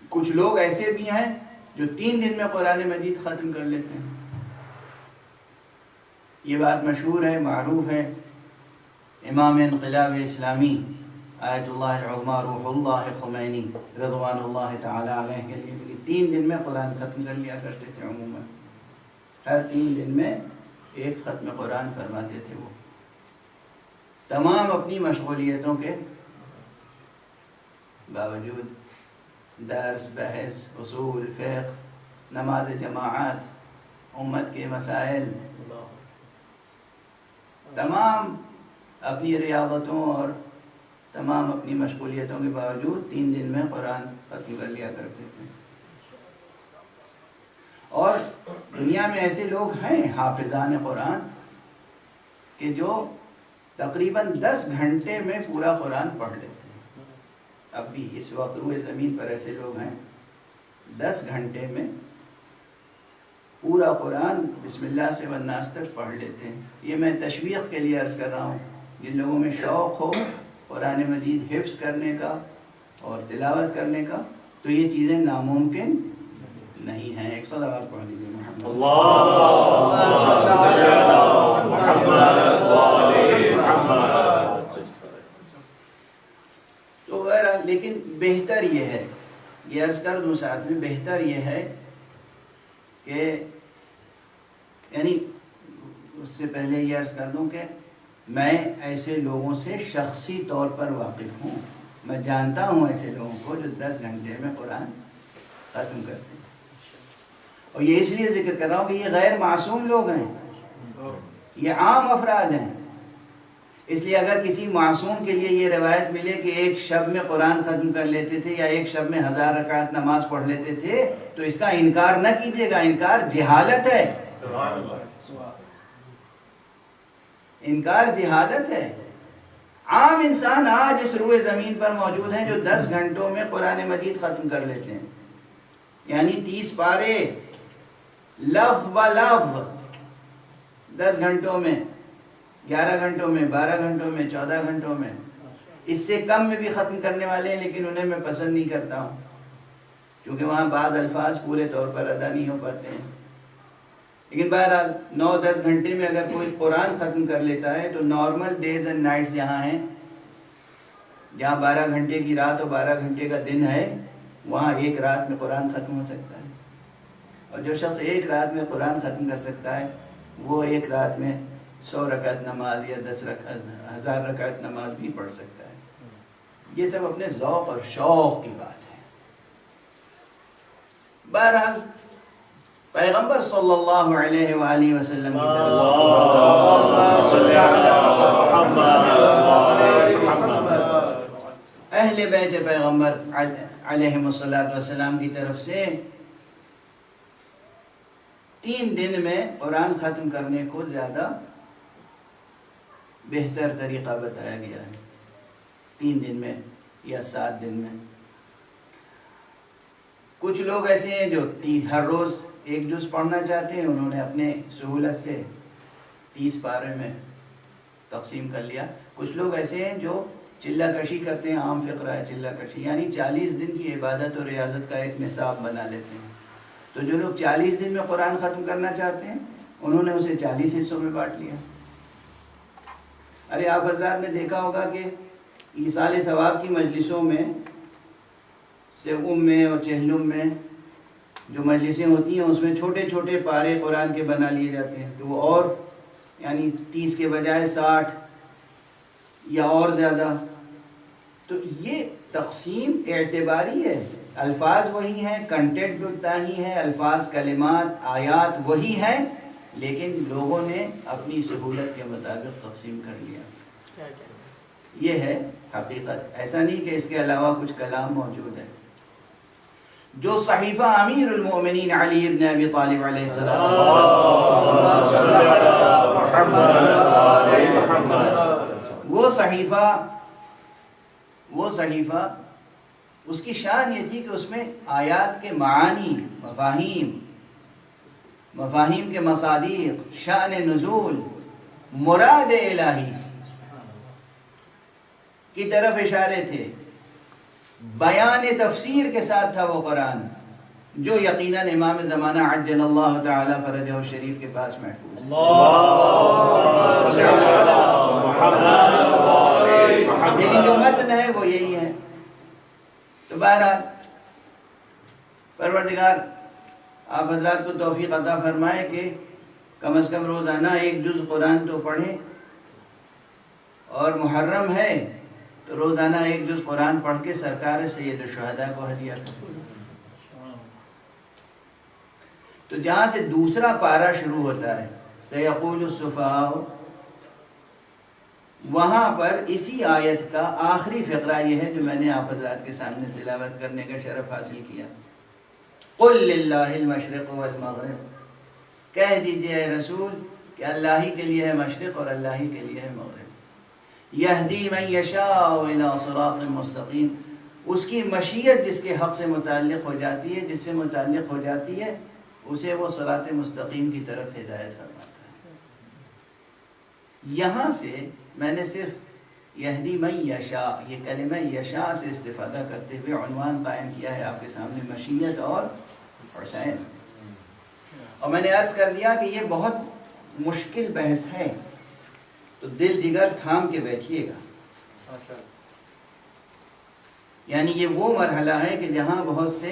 کچھ لوگ ایسے بھی ہیں جو 3 دن میں قرآن مجید ختم کر لیتے ہیں، یہ بات مشہور ہے، معروف ہے، امام انقلاب اسلامی آیت اللہ العظمیٰ روح اللہ خمینی رضوان اللہ تعالی علیہ کے لیے 3 دن میں قرآن ختم کر لیا کرتے تھے. عموماً ہر 3 دن میں ایک ختم قرآن فرماتے تھے. وہ تمام اپنی مشغولیتوں کے باوجود درس، بحث، اصول، فقہ، نماز جماعت، امت کے مسائل، تمام اپنی ریاضتوں اور تمام اپنی مشغولیتوں کے باوجود 3 دن میں قرآن ختم کر لیا کرتے تھے. اور دنیا میں ایسے لوگ ہیں حافظان قرآن کہ جو تقریباً 10 گھنٹے میں پورا قرآن پڑھ لیتے ہیں. اب بھی اس وقت روئے زمین پر ایسے لوگ ہیں 10 گھنٹے میں پورا قرآن بسم اللہ سے والناس تک پڑھ لیتے ہیں. یہ میں تشویق کے لیے عرض کر رہا ہوں. جن لوگوں میں شوق ہو قرآن مجید حفظ کرنے کا اور تلاوت کرنے کا تو یہ چیزیں ناممکن نہیں ہیں. ایک صلوات پڑھ دیجیے محمد. اللهم صل على محمد وآل محمد. تو بہرحال لیکن بہتر یہ ہے، یہ عرض کر دوں ساتھ میں، بہتر یہ ہے کہ یعنی اس سے پہلے یہ عرض کر دوں کہ میں ایسے لوگوں سے شخصی طور پر واقف ہوں. میں جانتا ہوں ایسے لوگوں کو جو 10 گھنٹے میں قرآن ختم کرتے ہیں. اور یہ اس لیے ذکر کر رہا ہوں کہ یہ غیر معصوم لوگ ہیں، یہ عام افراد ہیں. اس لیے اگر کسی معصوم کے لیے یہ روایت ملے کہ ایک شب میں قرآن ختم کر لیتے تھے یا ایک شب میں 1000 رکعت نماز پڑھ لیتے تھے تو اس کا انکار نہ کیجیے گا. انکار جہالت ہے، انکار جہالت ہے. عام انسان آج اس روئے زمین پر موجود ہیں جو 10 گھنٹوں میں قرآن مجید ختم کر لیتے ہیں. یعنی 30 پارے لفظ ب لفظ 10 گھنٹوں میں، 11 گھنٹوں میں، 12 گھنٹوں میں، 14 گھنٹوں میں. اس سے کم میں بھی ختم کرنے والے ہیں لیکن انہیں میں پسند نہیں کرتا ہوں کیونکہ وہاں بعض الفاظ پورے طور پر ادا نہیں ہو پاتے ہیں. لیکن بہرحال 9-10 گھنٹے میں اگر کوئی قرآن ختم کر لیتا ہے تو نارمل ڈیز اینڈ نائٹس یہاں ہیں، جہاں 12 گھنٹے کی رات اور 12 گھنٹے کا دن ہے وہاں ایک رات میں قرآن ختم ہو سکتا ہے. اور جو شخص ایک رات میں قرآن ختم کر سکتا ہے وہ ایک رات میں 100 رکعت نماز یا 1000 رکعت نماز بھی پڑھ سکتا ہے. یہ سب اپنے ذوق اور شوق کی بات ہے. بہرحال پیغمبر صلی اللہ علیہ وآلہ وسلم کی طرف اہل بیت پیغمبر علیہ السلام کی طرف سے 3 دن میں قرآن ختم کرنے کو زیادہ بہتر طریقہ بتایا گیا ہے. 3 دن میں یا 7 دن میں. کچھ لوگ ایسے ہیں جو ہر روز ایک جز پڑھنا چاہتے ہیں، انہوں نے اپنے سہولت سے 30 پارے میں تقسیم کر لیا. کچھ لوگ ایسے ہیں جو چلہ کشی کرتے ہیں، عام فقرہ ہے چلہ کشی، یعنی 40 دن کی عبادت اور ریاضت کا ایک نصاب بنا لیتے ہیں. تو جو لوگ 40 دن میں قرآن ختم کرنا چاہتے ہیں انہوں نے اسے 40 حصوں میں بانٹ لیا. ارے آپ حضرات نے دیکھا ہوگا کہ ایصال ثواب کی مجلسوں میں سوم میں اور چہلم میں جو مجلسیں ہوتی ہیں اس میں چھوٹے چھوٹے پارے قرآن کے بنا لیے جاتے ہیں کہ وہ اور یعنی 30 کے بجائے 60 یا اور زیادہ. تو یہ تقسیم اعتباری ہے. الفاظ وہی ہیں، کنٹینٹ اتنا ہی ہے، الفاظ، کلمات، آیات وہی ہیں، لیکن لوگوں نے اپنی سہولت کے مطابق تقسیم کر لیا. یہ ہے حقیقت. ایسا نہیں کہ اس کے علاوہ کچھ کلام موجود ہے. جو صحیفہ امیر المؤمنین علی ابن ابی طالب علیہ السلام وہ صحیفہ اس کی شان یہ تھی کہ اس میں آیات کے معانی، مفاہیم کے مصادیق، شان نزول، مراد الہی کی طرف اشارے تھے. بیان تفسیر کے ساتھ تھا وہ قرآن. جو یقیناً امام زمانہ عجل اللہ تعالی فرجہ شریف کے پاس محفوظ ہے. لیکن جو متن ہے وہ یہی ہے. تو بہرحال پروردگار آپ حضرات کو توفیق عطا فرمائے کہ کم از کم روزانہ 1 جز قرآن تو پڑھیں، اور محرم ہے تو روزانہ 1 جز قرآن پڑھ کے سرکار سید الشہداء کو ہدیہ کریں. تو جہاں سے دوسرا پارہ شروع ہوتا ہے سیقول السفہاء، وہاں پر اسی آیت کا آخری فقرہ یہ ہے جو میں نے آپ حضرات کے سامنے تلاوت کرنے کا شرف حاصل کیا. قل للہ المشرق والمغرب، کہہ دیجئے اے رسول کہ اللہ ہی کے لیے ہے مشرق اور اللہ ہی کے لیے ہے مغرب. یہدی من یشاء الی صراط مستقیم، اس کی مشیت جس کے حق سے متعلق ہو جاتی ہے، جس سے متعلق ہو جاتی ہے، اسے وہ صراط مستقیم کی طرف ہدایت فرماتا ہے. یہاں سے میں نے صرف یہدی من یشاء، یہ کلمہ یشاء سے استفادہ کرتے ہوئے عنوان قائم کیا ہے آپ کے سامنے، مشیت اور حسین. اور میں نے عرض کر دیا کہ یہ بہت مشکل بحث ہے، تو دل جگر تھام کے بیٹھیے گا. یعنی یہ وہ مرحلہ ہے کہ جہاں بہت سے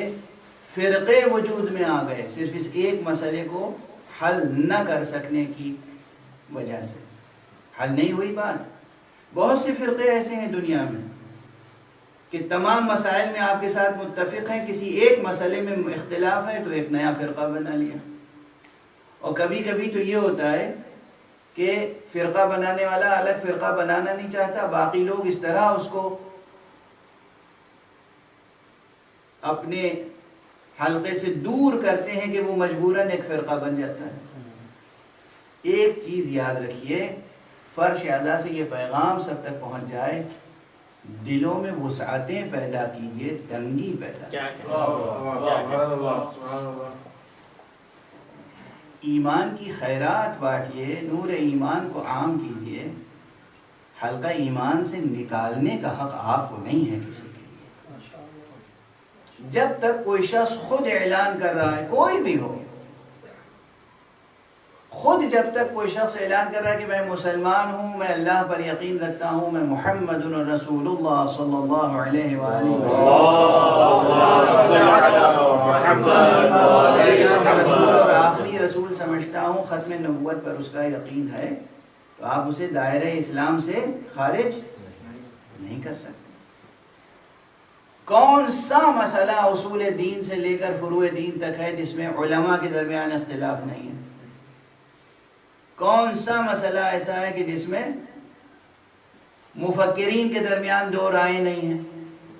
فرقے وجود میں آ گئے صرف اس ایک مسئلے کو حل نہ کر سکنے کی وجہ سے. حل نہیں ہوئی بات. بہت سے فرقے ایسے ہیں دنیا میں کہ تمام مسائل میں آپ کے ساتھ متفق ہیں، کسی ایک مسئلے میں اختلاف ہے تو ایک نیا فرقہ بنا لیا. اور کبھی کبھی تو یہ ہوتا ہے کہ فرقہ بنانے والا الگ فرقہ بنانا نہیں چاہتا، باقی لوگ اس طرح اس کو اپنے حلقے سے دور کرتے ہیں کہ وہ مجبوراً ایک فرقہ بن جاتا ہے. ایک چیز یاد رکھیے، فرش اعلیٰ سے یہ پیغام سب تک پہنچ جائے، دلوں میں وسعتیں پیدا کیجئے، تنگی پیدا ایمان کی خیرات بانٹیے، نور ایمان کو عام کیجئے. حلقہ ایمان سے نکالنے کا حق آپ کو نہیں ہے کسی کے لیے. جب تک کوئی شخص خود اعلان کر رہا ہے، کوئی بھی ہو، خود جب تک کوئی شخص اعلان کر رہا ہے کہ میں مسلمان ہوں، میں اللہ پر یقین رکھتا ہوں، میں محمد رسول اللہ صلی اللہ علیہ وآلہ وسلم رسول اور آخری رسول سمجھتا ہوں، ختم نبوت پر اس کا یقین ہے، تو آپ اسے دائرہ اسلام سے خارج نہیں کر سکتے. کون سا مسئلہ اصول دین سے لے کر فروع دین تک ہے جس میں علماء کے درمیان اختلاف نہیں ہے؟ کون سا مسئلہ ایسا ہے کہ جس میں مفکرین کے درمیان دو رائے نہیں ہیں؟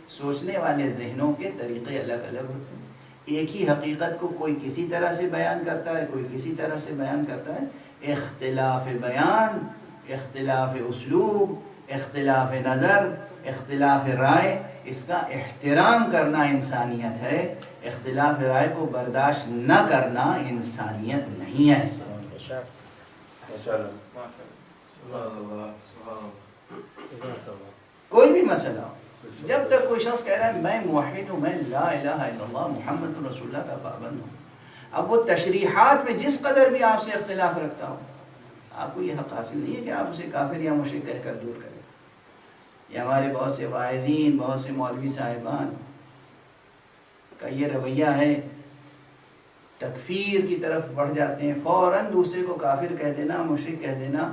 سوچنے والے ذہنوں کے طریقے الگ الگ ہوتے ہیں. ایک ہی حقیقت کو کوئی کسی طرح سے بیان کرتا ہے، کوئی کسی طرح سے بیان کرتا ہے. اختلاف بیان، اختلاف اسلوب، اختلاف نظر، اختلاف رائے، اس کا احترام کرنا انسانیت ہے. اختلاف رائے کو برداشت نہ کرنا انسانیت نہیں ہے. کوئی بھی مسئلہ ہو، جب تک کوئی شخص کہہ رہا ہے میں موحد ہوں، میں لا الہ الا اللہ محمد رسول اللہ کا پابند ہوں، اب وہ تشریحات میں جس قدر بھی آپ سے اختلاف رکھتا ہو، آپ کو یہ حق حاصل نہیں ہے کہ آپ اسے کافر یا مشرک کہہ کر دور کریں. یہ ہمارے بہت سے واعظین، بہت سے مولوی صاحبان کا یہ رویہ ہے، تکفیر کی طرف بڑھ جاتے ہیں، فوراً دوسرے کو کافر کہہ دینا، مشرک کہہ دینا.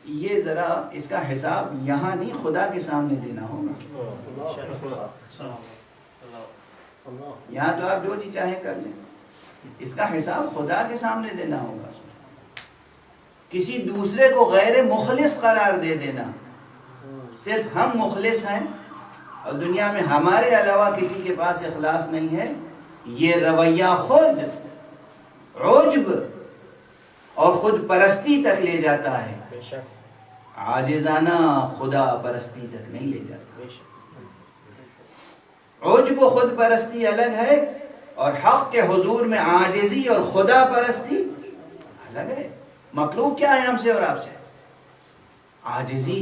یہ ذرا اس کا حساب یہاں نہیں خدا کے سامنے دینا ہوگا. یہاں تو آپ جو جی چاہیں کر لیں، اس کا حساب خدا کے سامنے دینا ہوگا. کسی دوسرے کو غیر مخلص قرار دے دینا، صرف ہم مخلص ہیں اور دنیا میں ہمارے علاوہ کسی کے پاس اخلاص نہیں ہے، یہ رویہ خود عجب اور خود پرستی تک لے جاتا ہے، عاجزانہ خدا پرستی تک نہیں لے جاتا. عجب و خود پرستی الگ ہے، اور حق کے حضور میں عاجزی اور خدا پرستی الگ ہے. مطلوب کیا ہے ہم سے اور آپ سے؟ عاجزی،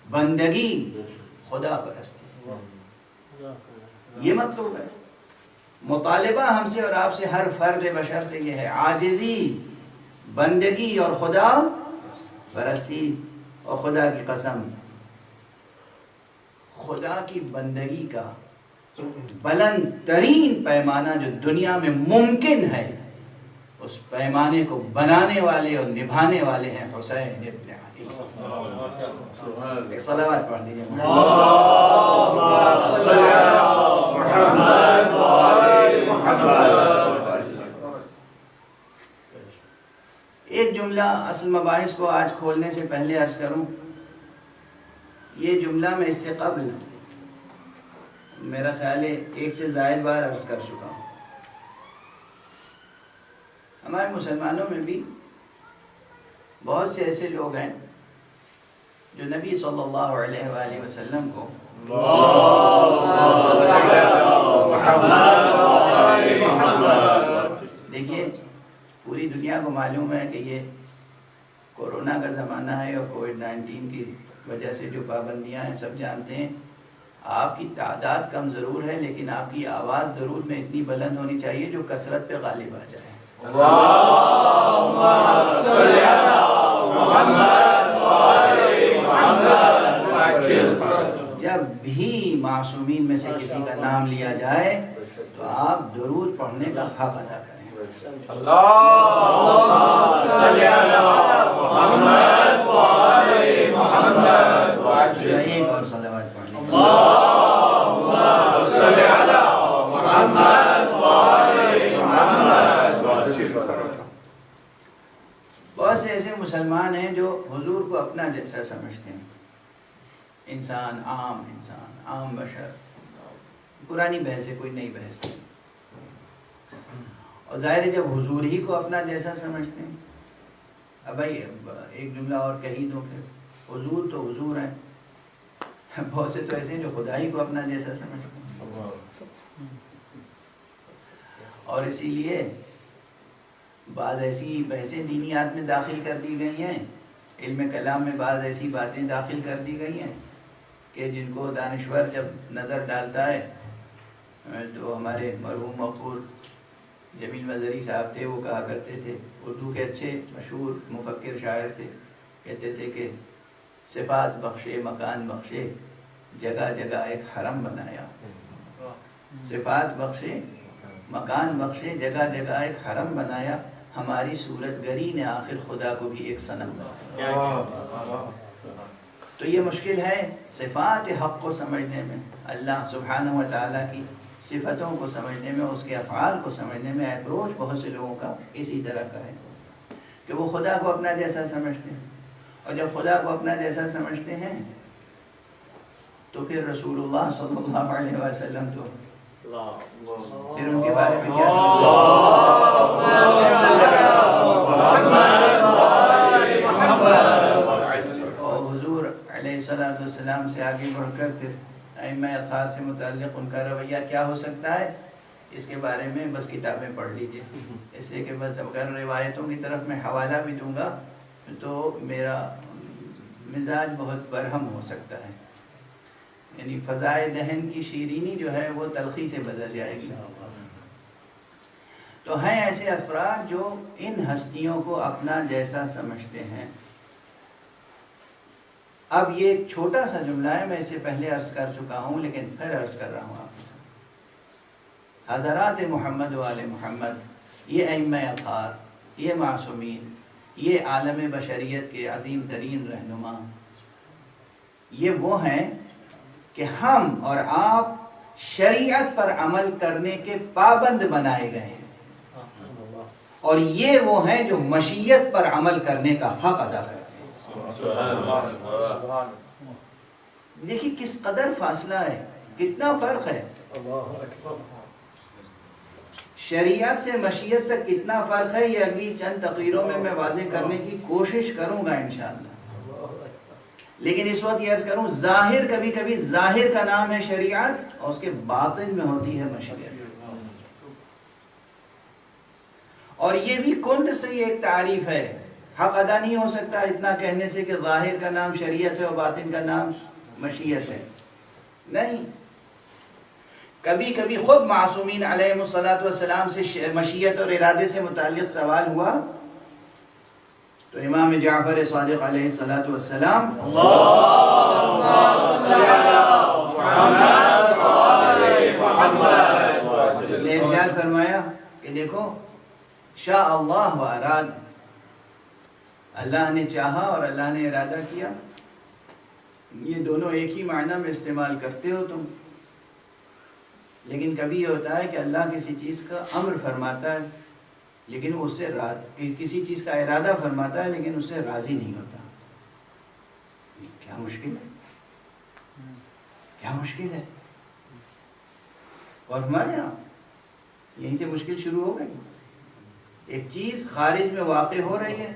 بندگی، خدا پرستی، یہ مطلوب ہے. مطالبہ ہم سے اور آپ سے، ہر فرد بشر سے یہ ہے، عاجزی، بندگی اور خدا پرستی۔ اور خدا کی قسم، خدا کی بندگی کا بلند ترین پیمانہ جو دنیا میں ممکن ہے، اس پیمانے کو بنانے والے اور نبھانے والے ہیں حسین ابن علی۔ ایک صلوات پڑھ دیجیے۔ ایک جملہ اصل مباحث کو آج کھولنے سے پہلے عرض کروں، یہ جملہ میں اس سے قبل میرا خیال ہے 1 سے زائد بار عرض کر چکا ہوں۔ ہمارے مسلمانوں میں بھی بہت سے ایسے لوگ ہیں جو نبی صلی اللہ علیہ وآلہ وسلم کو دیکھیے، پوری دنیا کو معلوم ہے کہ یہ کورونا کا زمانہ ہے اور کووڈ-19 کی وجہ سے جو پابندیاں ہیں سب جانتے ہیں۔ آپ کی تعداد کم ضرور ہے، لیکن آپ کی آواز درود میں اتنی بلند ہونی چاہیے جو کثرت پہ غالب آ جائے۔ اللہم صلی علی محمد وآل محمد۔ جب بھی معصومین میں سے کسی کا نام لیا جائے تو آپ درود پڑھنے کا حق ادا کریں۔ اللہم صلی علی محمد وآل محمد۔ ایک اور صلوات پڑھیں۔ اللہم صلی علی محمد وآل محمد۔ بہت سے ایسے مسلمان ہیں جو حضور کو اپنا جیسا سمجھتے ہیں، انسان، عام بشر، پرانی بحث ہے، کوئی نئی بحث نہیں۔ اور ظاہر ہے جب حضور ہی کو اپنا جیسا سمجھتے ہیں، اب بھائی ایک جملہ اور کہی دو، پھر حضور تو حضور ہیں، بہت سے تو ایسے ہیں جو خدا ہی کو اپنا جیسا سمجھتے ہیں۔ اور اسی لیے بعض ایسی بحثیں دینیات میں داخل کر دی گئی ہیں، علم کلام میں بعض ایسی باتیں داخل کر دی گئی ہیں کہ جن کو دانشور جب نظر ڈالتا ہے، تو ہمارے مرحوم مغفور جمیل مظہری صاحب تھے، وہ کہا کرتے تھے، اردو کے اچھے مشہور مفکر شاعر تھے، کہتے تھے کہ صفات بخشے مکان بخشے جگہ جگہ ایک حرم بنایا۔ صفات بخشے مکان بخشے جگہ جگہ ایک حرم بنایا، ہماری صورت گری نے آخر خدا کو بھی ایک صنم بنایا۔ تو یہ مشکل ہے صفات حق کو سمجھنے میں، اللہ سبحانہ و تعالیٰ کی صفتوں کو سمجھنے میں، اس کے افعال کو سمجھنے میں۔ اپروچ بہت سے لوگوں کا اسی طرح کا ہے کہ وہ خدا کو اپنا جیسا سمجھتے ہیں، اور جب خدا کو اپنا جیسا سمجھتے ہیں تو پھر رسول اللہ صلی اللہ علیہ وسلم تو پھر ان کے بارے میں کیا سمجھتے ہیں؟ اور حضور علیہ السلام سے آگے بڑھ کر پھر ائمہ اطہار سے متعلق ان کا رویہ کیا ہو سکتا ہے، اس کے بارے میں بس کتابیں پڑھ لیجئے، اس لیے کہ بس اگر روایتوں کی طرف میں حوالہ بھی دوں گا تو میرا مزاج بہت برہم ہو سکتا ہے، یعنی فضائے دہن کی شیرینی جو ہے وہ تلخی سے بدل جائے گی۔ تو ہیں ایسے افراد جو ان ہستیوں کو اپنا جیسا سمجھتے ہیں۔ اب یہ ایک چھوٹا سا جملہ ہے، میں اس سے پہلے عرض کر چکا ہوں لیکن پھر عرض کر رہا ہوں آپ کے ساتھ۔ حضرات محمد و آل محمد، یہ ائمہ اطہار، یہ معصومین، یہ عالم بشریت کے عظیم ترین رہنما، یہ وہ ہیں کہ ہم اور آپ شریعت پر عمل کرنے کے پابند بنائے گئے ہیں، اور یہ وہ ہیں جو مشیت پر عمل کرنے کا حق ادا کرتے ہیں۔ دیکھیے کس قدر فاصلہ ہے، کتنا فرق ہے، شریعت سے مشیت تک کتنا فرق ہے، یہ اگلی چند تقریروں میں واضح کرنے کی کوشش کروں گا انشاءاللہ۔ لیکن اس وقت یہ عرض کروں، ظاہر کبھی کبھی ظاہر کا نام ہے شریعت اور اس کے باطن میں ہوتی ہے مشیت، اور یہ بھی کند سے ایک تعریف ہے، حق ادا نہیں ہو سکتا اتنا کہنے سے کہ ظاہر کا نام شریعت ہے اور باطن کا نام مشیت ہے، نہیں، کبھی کبھی خود معصومین علیہم الصلاۃ والسلام سے مشیت اور ارادے سے متعلق سوال ہوا تو امام جعفر صادق علیہ الصلاۃ والسلام نے ارشاد فرمایا کہ دیکھو شاء اللہ و اراد، اللہ نے چاہا اور اللہ نے ارادہ کیا، یہ دونوں ایک ہی معنی میں استعمال کرتے ہو تم، لیکن کبھی یہ ہوتا ہے کہ اللہ کسی چیز کا امر فرماتا ہے لیکن اس سے کسی چیز کا ارادہ فرماتا ہے لیکن اس سے راضی نہیں ہوتا۔ کیا مشکل ہے، کیا مشکل ہے؟ اور ہمارے یہاں یہیں سے مشکل شروع ہو گئی۔ ایک چیز خارج میں واقع ہو رہی ہے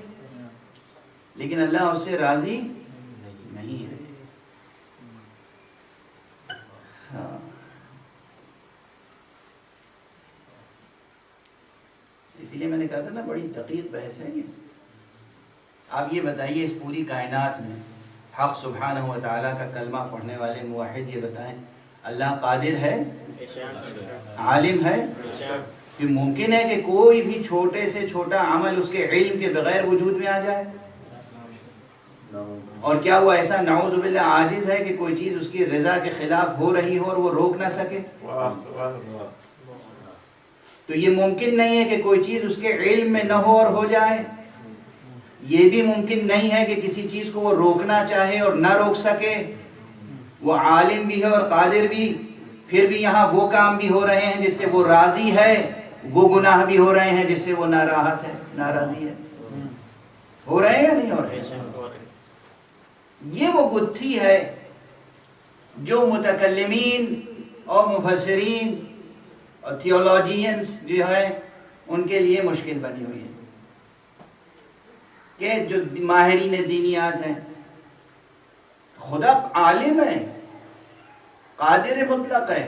لیکن اللہ اس سے راضی نہیں ہے۔ ہاں، اسی لیے میں نے کہا تھا نا بڑی دقیق بحث ہے یہ۔ آپ یہ بتائیے اس پوری کائنات میں حق سبحانہ و تعالیٰ کا کلمہ پڑھنے والے موحد یہ بتائیں اللہ قادر ہے، عالم ہے؟ کہ ممکن ہے کہ کوئی بھی چھوٹے سے چھوٹا عمل اس کے علم کے بغیر وجود میں آ جائے؟ اور کیا وہ ایسا نعوذ باللہ عاجز ہے کہ کوئی چیز اس کی رضا کے خلاف ہو رہی ہو اور وہ روک نہ سکے؟ تو یہ ممکن نہیں ہے کہ کوئی چیز اس کے علم میں نہ ہو اور ہو جائے، یہ بھی ممکن نہیں ہے کہ کسی چیز کو وہ روکنا چاہے اور نہ روک سکے۔ وہ عالم بھی ہے اور قادر بھی، پھر بھی یہاں وہ کام بھی ہو رہے ہیں جس سے وہ راضی ہے، وہ گناہ بھی ہو رہے ہیں جس سے وہ ناراحت ہے، ناراضی ہے۔ ہو رہے ہیں یا نہیں ہو رہے؟ یہ وہ گتھی ہے جو متکلمین اور مفسرین اور تھیولوجینز جو ہے ان کے لیے مشکل بنی ہوئی ہے، کہ جو ماہرین دینیات ہیں خدا عالم ہے، قادر مطلق ہے،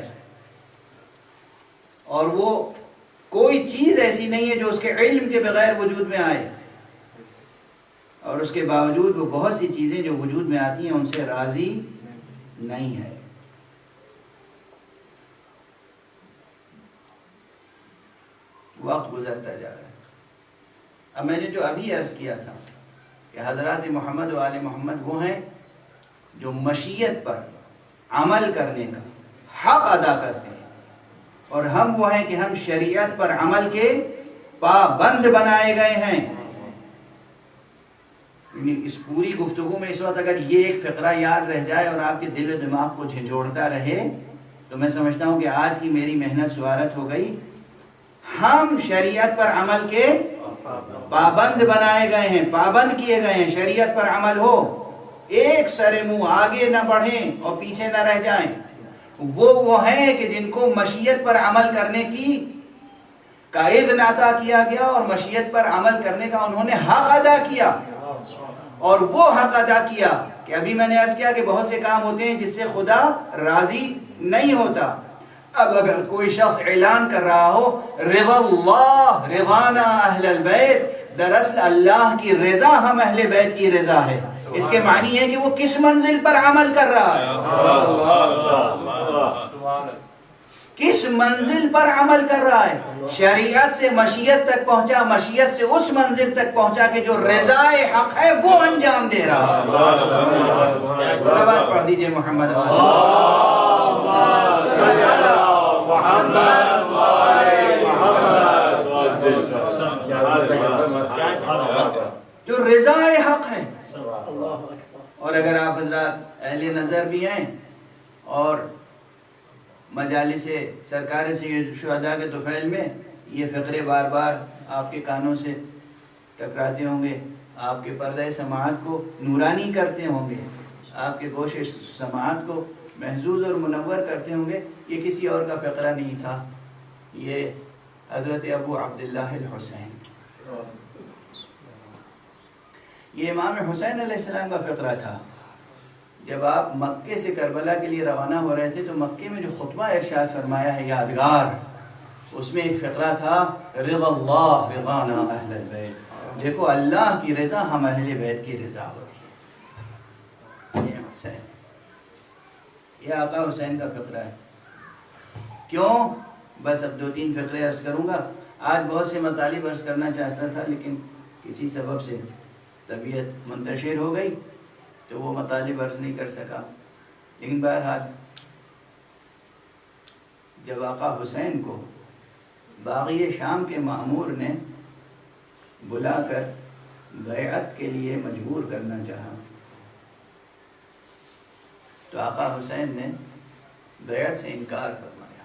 اور وہ کوئی چیز ایسی نہیں ہے جو اس کے علم کے بغیر وجود میں آئے، اور اس کے باوجود وہ بہت سی چیزیں جو وجود میں آتی ہیں ان سے راضی نہیں ہے۔ وقت گزرتا جا رہا ہے۔ اب میں نے جو ابھی عرض کیا تھا کہ حضرات محمد و آل محمد وہ ہیں جو مشیت پر عمل کرنے کا حق ادا کرتے ہیں، اور ہم وہ ہیں کہ ہم شریعت پر عمل کے پابند بنائے گئے ہیں۔ اس پوری گفتگو میں اس وقت اگر یہ ایک فقرہ یاد رہ جائے اور آپ کے دل و دماغ کو جھنجھوڑتا رہے تو میں سمجھتا ہوں کہ آج کی میری محنت سوارت ہو گئی۔ ہم شریعت پر عمل کے پابند بنائے گئے ہیں، پابند کیے گئے ہیں، شریعت پر عمل ہو، ایک سر منہ آگے نہ بڑھیں اور پیچھے نہ رہ جائیں۔ وہ ہیں کہ جن کو مشیت پر عمل کرنے کا اذن عطا کیا گیا اور مشیت پر عمل کرنے کا انہوں نے حق ادا کیا، اور وہ حق ادا کیا کہ ابھی میں نے عرض کیا کہ بہت سے کام ہوتے ہیں جس سے خدا راضی نہیں ہوتا۔ اب اگر کوئی شخص اعلان کر رہا ہو رضا اللہ رضانا اہل البیت، دراصل اللہ کی رضا ہم اہل بیت کی رضا ہے، اس کے معنی ہے کہ وہ کس منزل پر عمل کر رہا ہے، کس منزل پر عمل کر رہا ہے۔ شریعت سے مشیت تک پہنچا، مشیت سے اس منزل تک پہنچا کہ جو رضا حق ہے وہ انجام دے رہا ہے۔ صلوات پڑھ دیجئے محمد جو رضا حق ہے۔ اور اگر آپ حضرات اہل نظر بھی ہیں اور مجالس سرکار سید شہداء کے طفیل میں یہ فقرے بار بار آپ کے کانوں سے ٹکراتے ہوں گے، آپ کے پردہ سماعت کو نورانی کرتے ہوں گے، آپ کے گوش سماعت کو محظوظ اور منور کرتے ہوں گے۔ یہ کسی اور کا فقرہ نہیں تھا، یہ حضرت ابو عبداللہ الحسین، یہ امام حسین علیہ السلام کا فقرہ تھا۔ جب آپ مکے سے کربلا کے لیے روانہ ہو رہے تھے تو مکے میں جو خطبہ ارشاد فرمایا ہے یادگار، اس میں ایک فقرہ تھا رضا اللہ رضانا اہل البیت، دیکھو اللہ کی رضا ہم اہل بیت کی رضا ہوتی ہے۔ یہ حسین، یہ آقا حسین کا فقرہ ہے۔ کیوں؟ بس اب 2-3 فقرے عرض کروں گا. آج بہت سے مطالب عرض کرنا چاہتا تھا لیکن کسی سبب سے طبیعت منتشر ہو گئی تو وہ مطالب عرض نہیں کر سکا. لیکن بہرحال جب آقا حسین کو باغی شام کے مأمور نے بلا کر بیعت کے لیے مجبور کرنا چاہا تو آقا حسین نے بیعت سے انکار فرمایا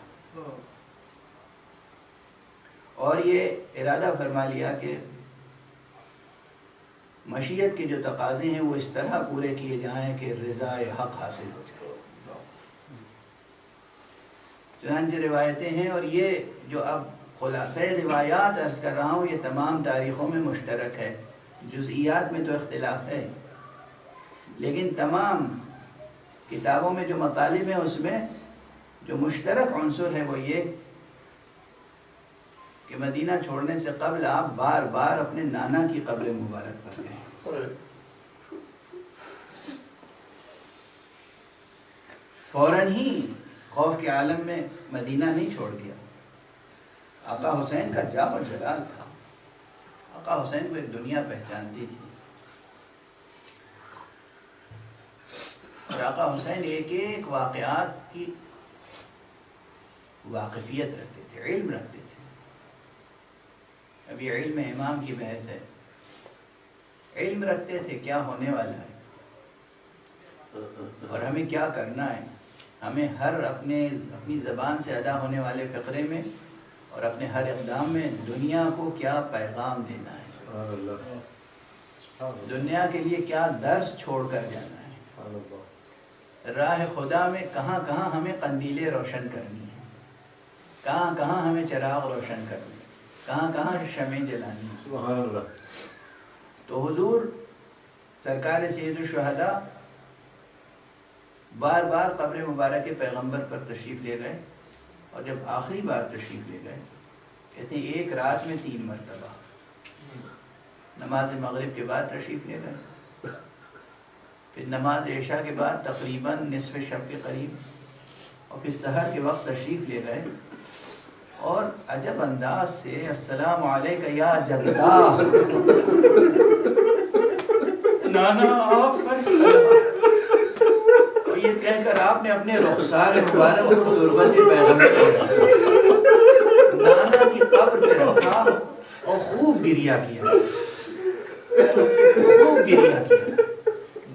اور یہ ارادہ فرما لیا کہ مشیت کے جو تقاضے ہیں وہ اس طرح پورے کیے جائیں کہ رضا حق حاصل ہو جائے. چنانچہ روایتیں ہیں اور یہ جو اب خلاصہ روایات عرض کر رہا ہوں یہ تمام تاریخوں میں مشترک ہے. جزئیات میں تو اختلاف ہے لیکن تمام کتابوں میں جو مطالب ہیں اس میں جو مشترک عنصر ہے وہ یہ کہ مدینہ چھوڑنے سے قبل آپ بار بار اپنے نانا کی قبر مبارک پر گئے. فوراً ہی خوف کے عالم میں مدینہ نہیں چھوڑ دیا. آقا حسین کا جاہ و جلال تھا. آقا حسین کو ایک دنیا پہچانتی تھی اور آقا حسین ایک ایک واقعات کی واقفیت رکھتے تھے، علم رکھتے تھے. ابھی علم امام کی بحث ہے. علم رکھتے تھے کیا ہونے والا ہے اور ہمیں کیا کرنا ہے. ہمیں ہر اپنی زبان سے ادا ہونے والے فقرے میں اور اپنے ہر اقدام میں دنیا کو کیا پیغام دینا ہے، دنیا کے لیے کیا درس چھوڑ کر جانا ہے. راہ خدا میں کہاں کہاں ہمیں قندیلیں روشن کرنی ہیں، کہاں کہاں ہمیں چراغ روشن کرنے، کہاں کہاں شمعیں جلانی ہیں. سبحان اللہ. تو حضور سرکار سید الشہداء بار بار قبر مبارک پیغمبر پر تشریف لے گئے اور جب آخری بار تشریف لے گئے کہتے ہیں ایک رات میں 3 مرتبہ. نماز مغرب کے بعد تشریف لے گئے، پھر نماز عشاء کے بعد تقریباً نصف شب کے قریب، اور پھر سحر کے وقت تشریف لے گئے اور عجب انداز سے السلام علیکہ یا جدہ، نانا آپ پر سلام، اور یہ کہہ کر آپ نے اپنے رخسار مبارک کو تربت پیغمبر نانا کی قبر پہ رکھا اور خوب گریہ کیا، خوب گریہ کیا.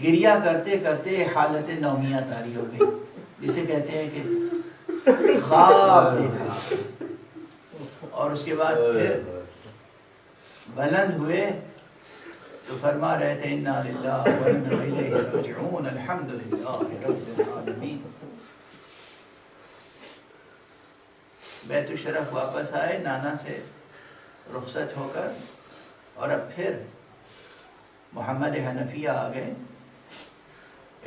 گریہ کرتے کرتے حالت نومیہ طاری ہو گئی، جسے کہتے ہیں کہ خواب دیکھا. اور اس کے بعد پھر بلند ہوئے تو فرما رہے تھے انا للہ و انا الیہ راجعون الحمدللہ رب العالمین. بیت الشرف واپس آئے نانا سے رخصت ہو کر، اور اب پھر محمد حنفیہ آ گئے،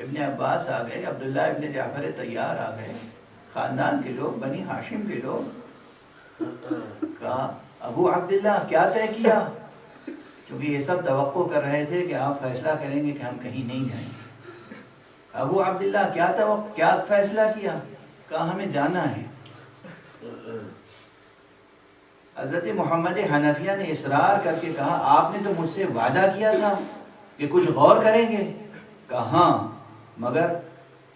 ابن عباس آ گئے، عبداللہ ابن جعفر طیار آ گئے، خاندان کے لوگ، بنی ہاشم کے لوگ. کہا ابو عبداللہ کیا طے کیا؟ کیونکہ یہ سب توقع کر رہے تھے کہ آپ فیصلہ کریں گے کہ ہم کہیں نہیں جائیں. ابو عبداللہ کیا فیصلہ کیا؟ کہا ہمیں جانا ہے. حضرت محمد حنفیہ نے اصرار کر کے کہا آپ نے تو مجھ سے وعدہ کیا تھا کہ کچھ غور کریں گے. کہا ہاں، مگر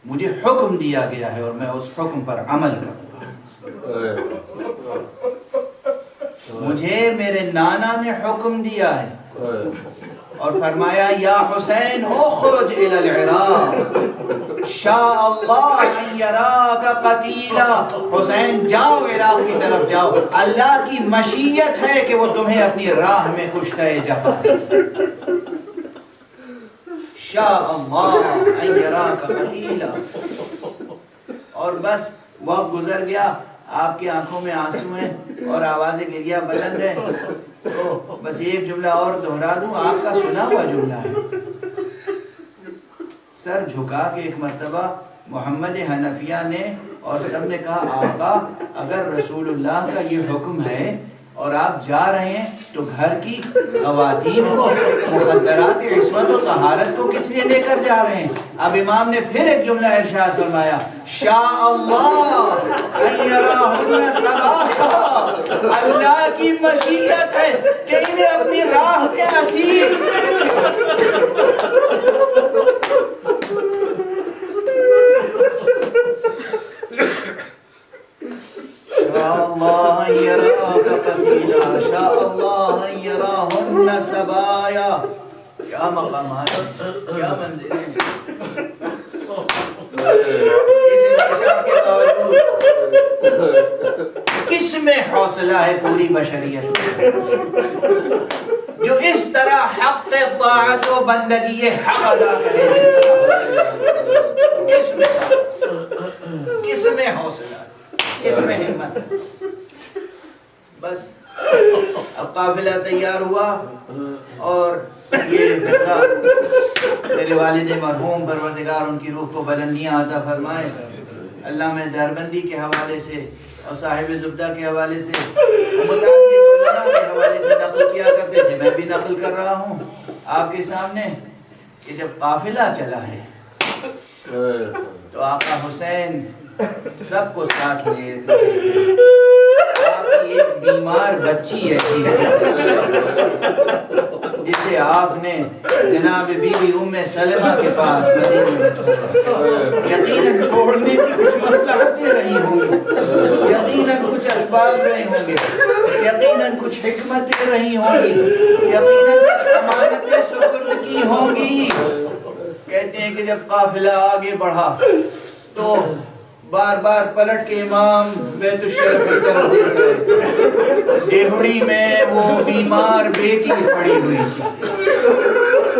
مجھے حکم دیا گیا ہے اور میں اس حکم پر عمل کروں گا. مجھے میرے نانا نے حکم دیا ہے اور فرمایا یا حسین اخرج الى العراق شاء اللہ ان یراک قتیلا. حسین جاؤ عراق کی طرف جاؤ، اللہ کی مشیت ہے کہ وہ تمہیں اپنی راہ میں کشتہ جفا. شاء اللہ ان یراک قتیلا. اور بس وقت گزر گیا، آپ کی آنکھوں میں آنسو ہیں اور آواز گریہ بلند ہے. تو بس ایک جملہ اور دہرا دوں، آپ کا سنا ہوا جملہ ہے. سر جھکا کے ایک مرتبہ محمد حنفیہ نے اور سب نے کہا آقا اگر رسول اللہ کا یہ حکم ہے اور آپ جا رہے ہیں تو گھر کی خواتین کو مخدرات عصمت و طہارت کو کس لیے لے کر جا رہے ہیں؟ اب امام نے پھر ایک جملہ ارشاد فرمایا شاء اللہ ان یراہن صباحا، اللہ کی مشیت ہے کہ انہیں اپنی راہ پہ اسیر شاء اللہ ان یراک قتیلا شاء اللہ ان یراہن سبایا. کیا مقامات، کیا منزلیں، اس انکشاف کے باوجود کس میں حوصلہ ہے پوری بشریت جو اس طرح حق طاعت و بندگی حق ادا کرے؟ کس میں حوصلہ، کس میں ہمت؟ بس اب قافلہ تیار ہوا اور یہ میرے والد مرحوم پروردگار ان کی روح کو بلندیاں عطا فرمائے، علامہ دیوبندی کے حوالے سے اور صاحب زبدہ کے حوالے سے، متعدد علماء کے حوالے سے نقل کیا کرتے تھے، میں بھی نقل کر رہا ہوں آپ کے سامنے کہ جب قافلہ چلا ہے تو آقا حسین سب کو ساتھ لے آپ کی ایک بیمار بچی ایسی ہے جسے آپ نے جناب بی بی ام سلمہ کے پاس مدینے یقیناً چھوڑنے کی کچھ مصلحتیں رہی ہوں گی، یقیناً کچھ اسباب رہے ہوں گے، یقیناً کچھ حکمتیں رہی ہوں گی، یقیناً کچھ امانتیں سپرد کی ہوں گی. کہتے ہیں کہ جب قافلہ آگے بڑھا تو بار بار پلٹ کے امام بیت الشرف کی طرف دیکھ رہے، ڈیہڑی میں وہ بیمار بیٹی کھڑی ہوئی تھی،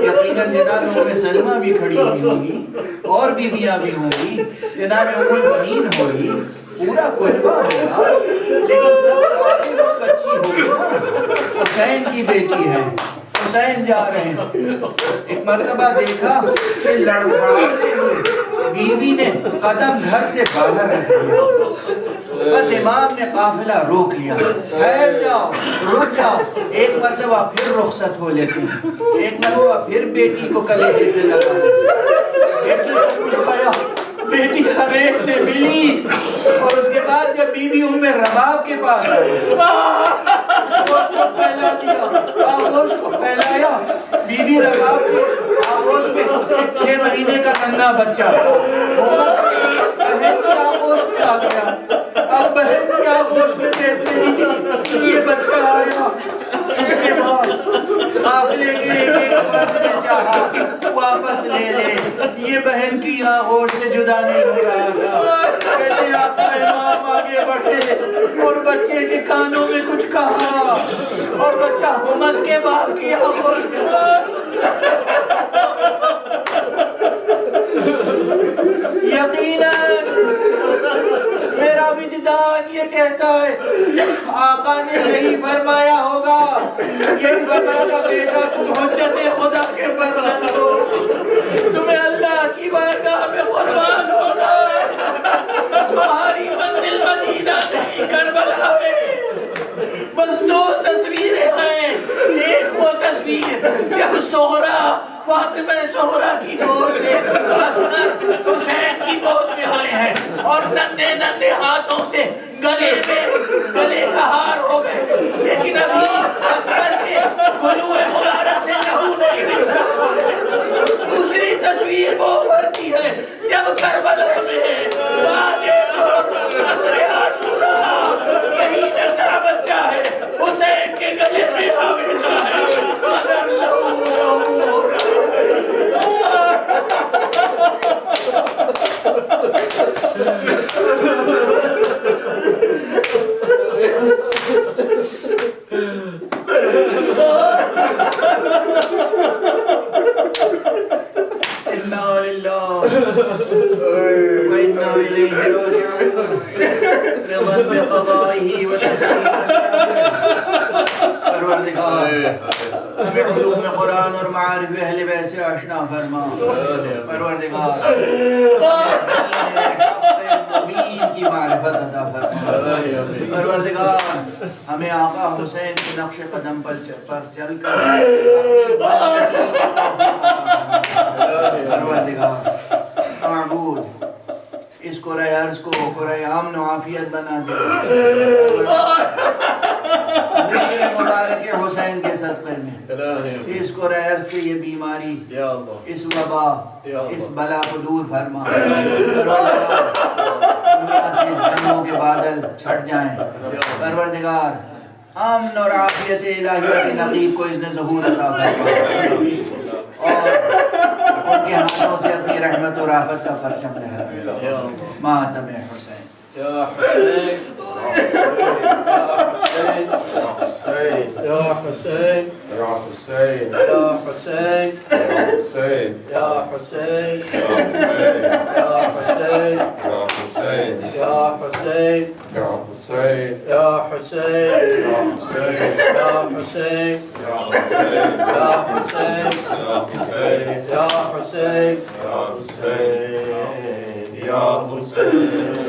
یقیناً جناب ام سلمہ بھی کھڑی ہوئی ہوگی اور بیویاں بھی ہوں گی، جناب ام المؤمنین ہوگی، پورا قلبہ ہوگا، لیکن سب وہ بچی ہوگی نا، حسین کی بیٹی ہے، حسین جا رہے ہیں. ایک مرتبہ دیکھا کہ لڑکھڑاتے ہوئے بیوی نے قدم گھر سے باہر رکھ دیا، بس امام نے قافلہ روک لیا، ٹھہر جاؤ، رک جاؤ. ایک مرتبہ پھر رخصت ہو لیتے ہیں، ایک مرتبہ پھر بیٹی کو کلیجے سے لگا بیٹی کو اٹھایا، بیٹی ہر ایک سے ملی، اور اس کے بعد جب بی بی ام رباب کے پاس آئی آغوش کو پھیلا دیا، آغوش کو پھیلایا. بی بی رباب کے آغوش میں ایک 6 مہینے کا ننھا بچہ تھا، بہن کی آغوش میں آ گیا. اب بہن کی آغوش میں جیسے ہی یہ بچہ آیا، اس کے بعد قافلے کے ایک فرد نے چاہا واپس لے لے، یہ بہن کی آغوش سے جدا نہیں ہو رہا تھا. کہتے آقا امام آگے بڑھے اور بچے کے کانوں میں کچھ کہا، اور بچہ ہمت کے باپ کی آغوش میں یقیناً میرا وجدان یہ کہتا ہے آقا نے یہی فرمایا ہوگا، یہی فرمایا بیٹا تم حجت خدا کے فرزند ہو، تمہیں اللہ کی بارگاہ میں قربان ہونا ہے، تمہاری منزل مدینہ نہیں کربلا میں. بس 2 تصویریں ہیں، ایک وہ تصویر جب زہرا فاطمہ زہرا کی گود سے اصغر حسین کی گود میں آئے ہیں اور ننھے ننھے ہاتھوں سے گلے کا ہار ہو گئے، لیکن ابھی اصغر کے گلوئے مبارک سے لہو نہیں نکلا. دوسری تصویر وہ ابھرتی ہے جب کربلا میں بعد عصر عاشورا یہی ننھا بچہ ہے، حسین کے گلے میں حافظہ ہے، مگر لہو ہو رہا ہے. انا للہ وإنا إليه راجعون. رضا بقضائه وتسليما. پروردگار ہمیں علوم قرآن اور معارف اہل بیت سے آشنا فرما. پروردگار حق مبین کی معرفت عطا فرما. پروردگار ہمیں آقا حسین کے نقش قدم پر چل کر پروردگار معبود اس قرآن عرض کو قرآن امن و عافیت بنا دے ذکر مبارک حسین کے صدقے میں اس قرآن عرض سے یہ بیماری اس وبا اس بلا کو دور فرما دنیا سے جنگوں کے بادل چھٹ جائیں پروردگار امن اور عافیت الہیہ کے نقیب کو اذن ظہور عطا فرما اور ان کے ہاتھوں سے اپنی رحمت اور رافت کا پرچم لہرا ماتم حسین یا حسین یا حسین یا حسین یا حسین یا حسین یا حسین یا حسین یا حسین یا حسین یا حسین یا حسین یا حسین یا حسین یا حسین یا حسین یا حسین یا حسین یا حسین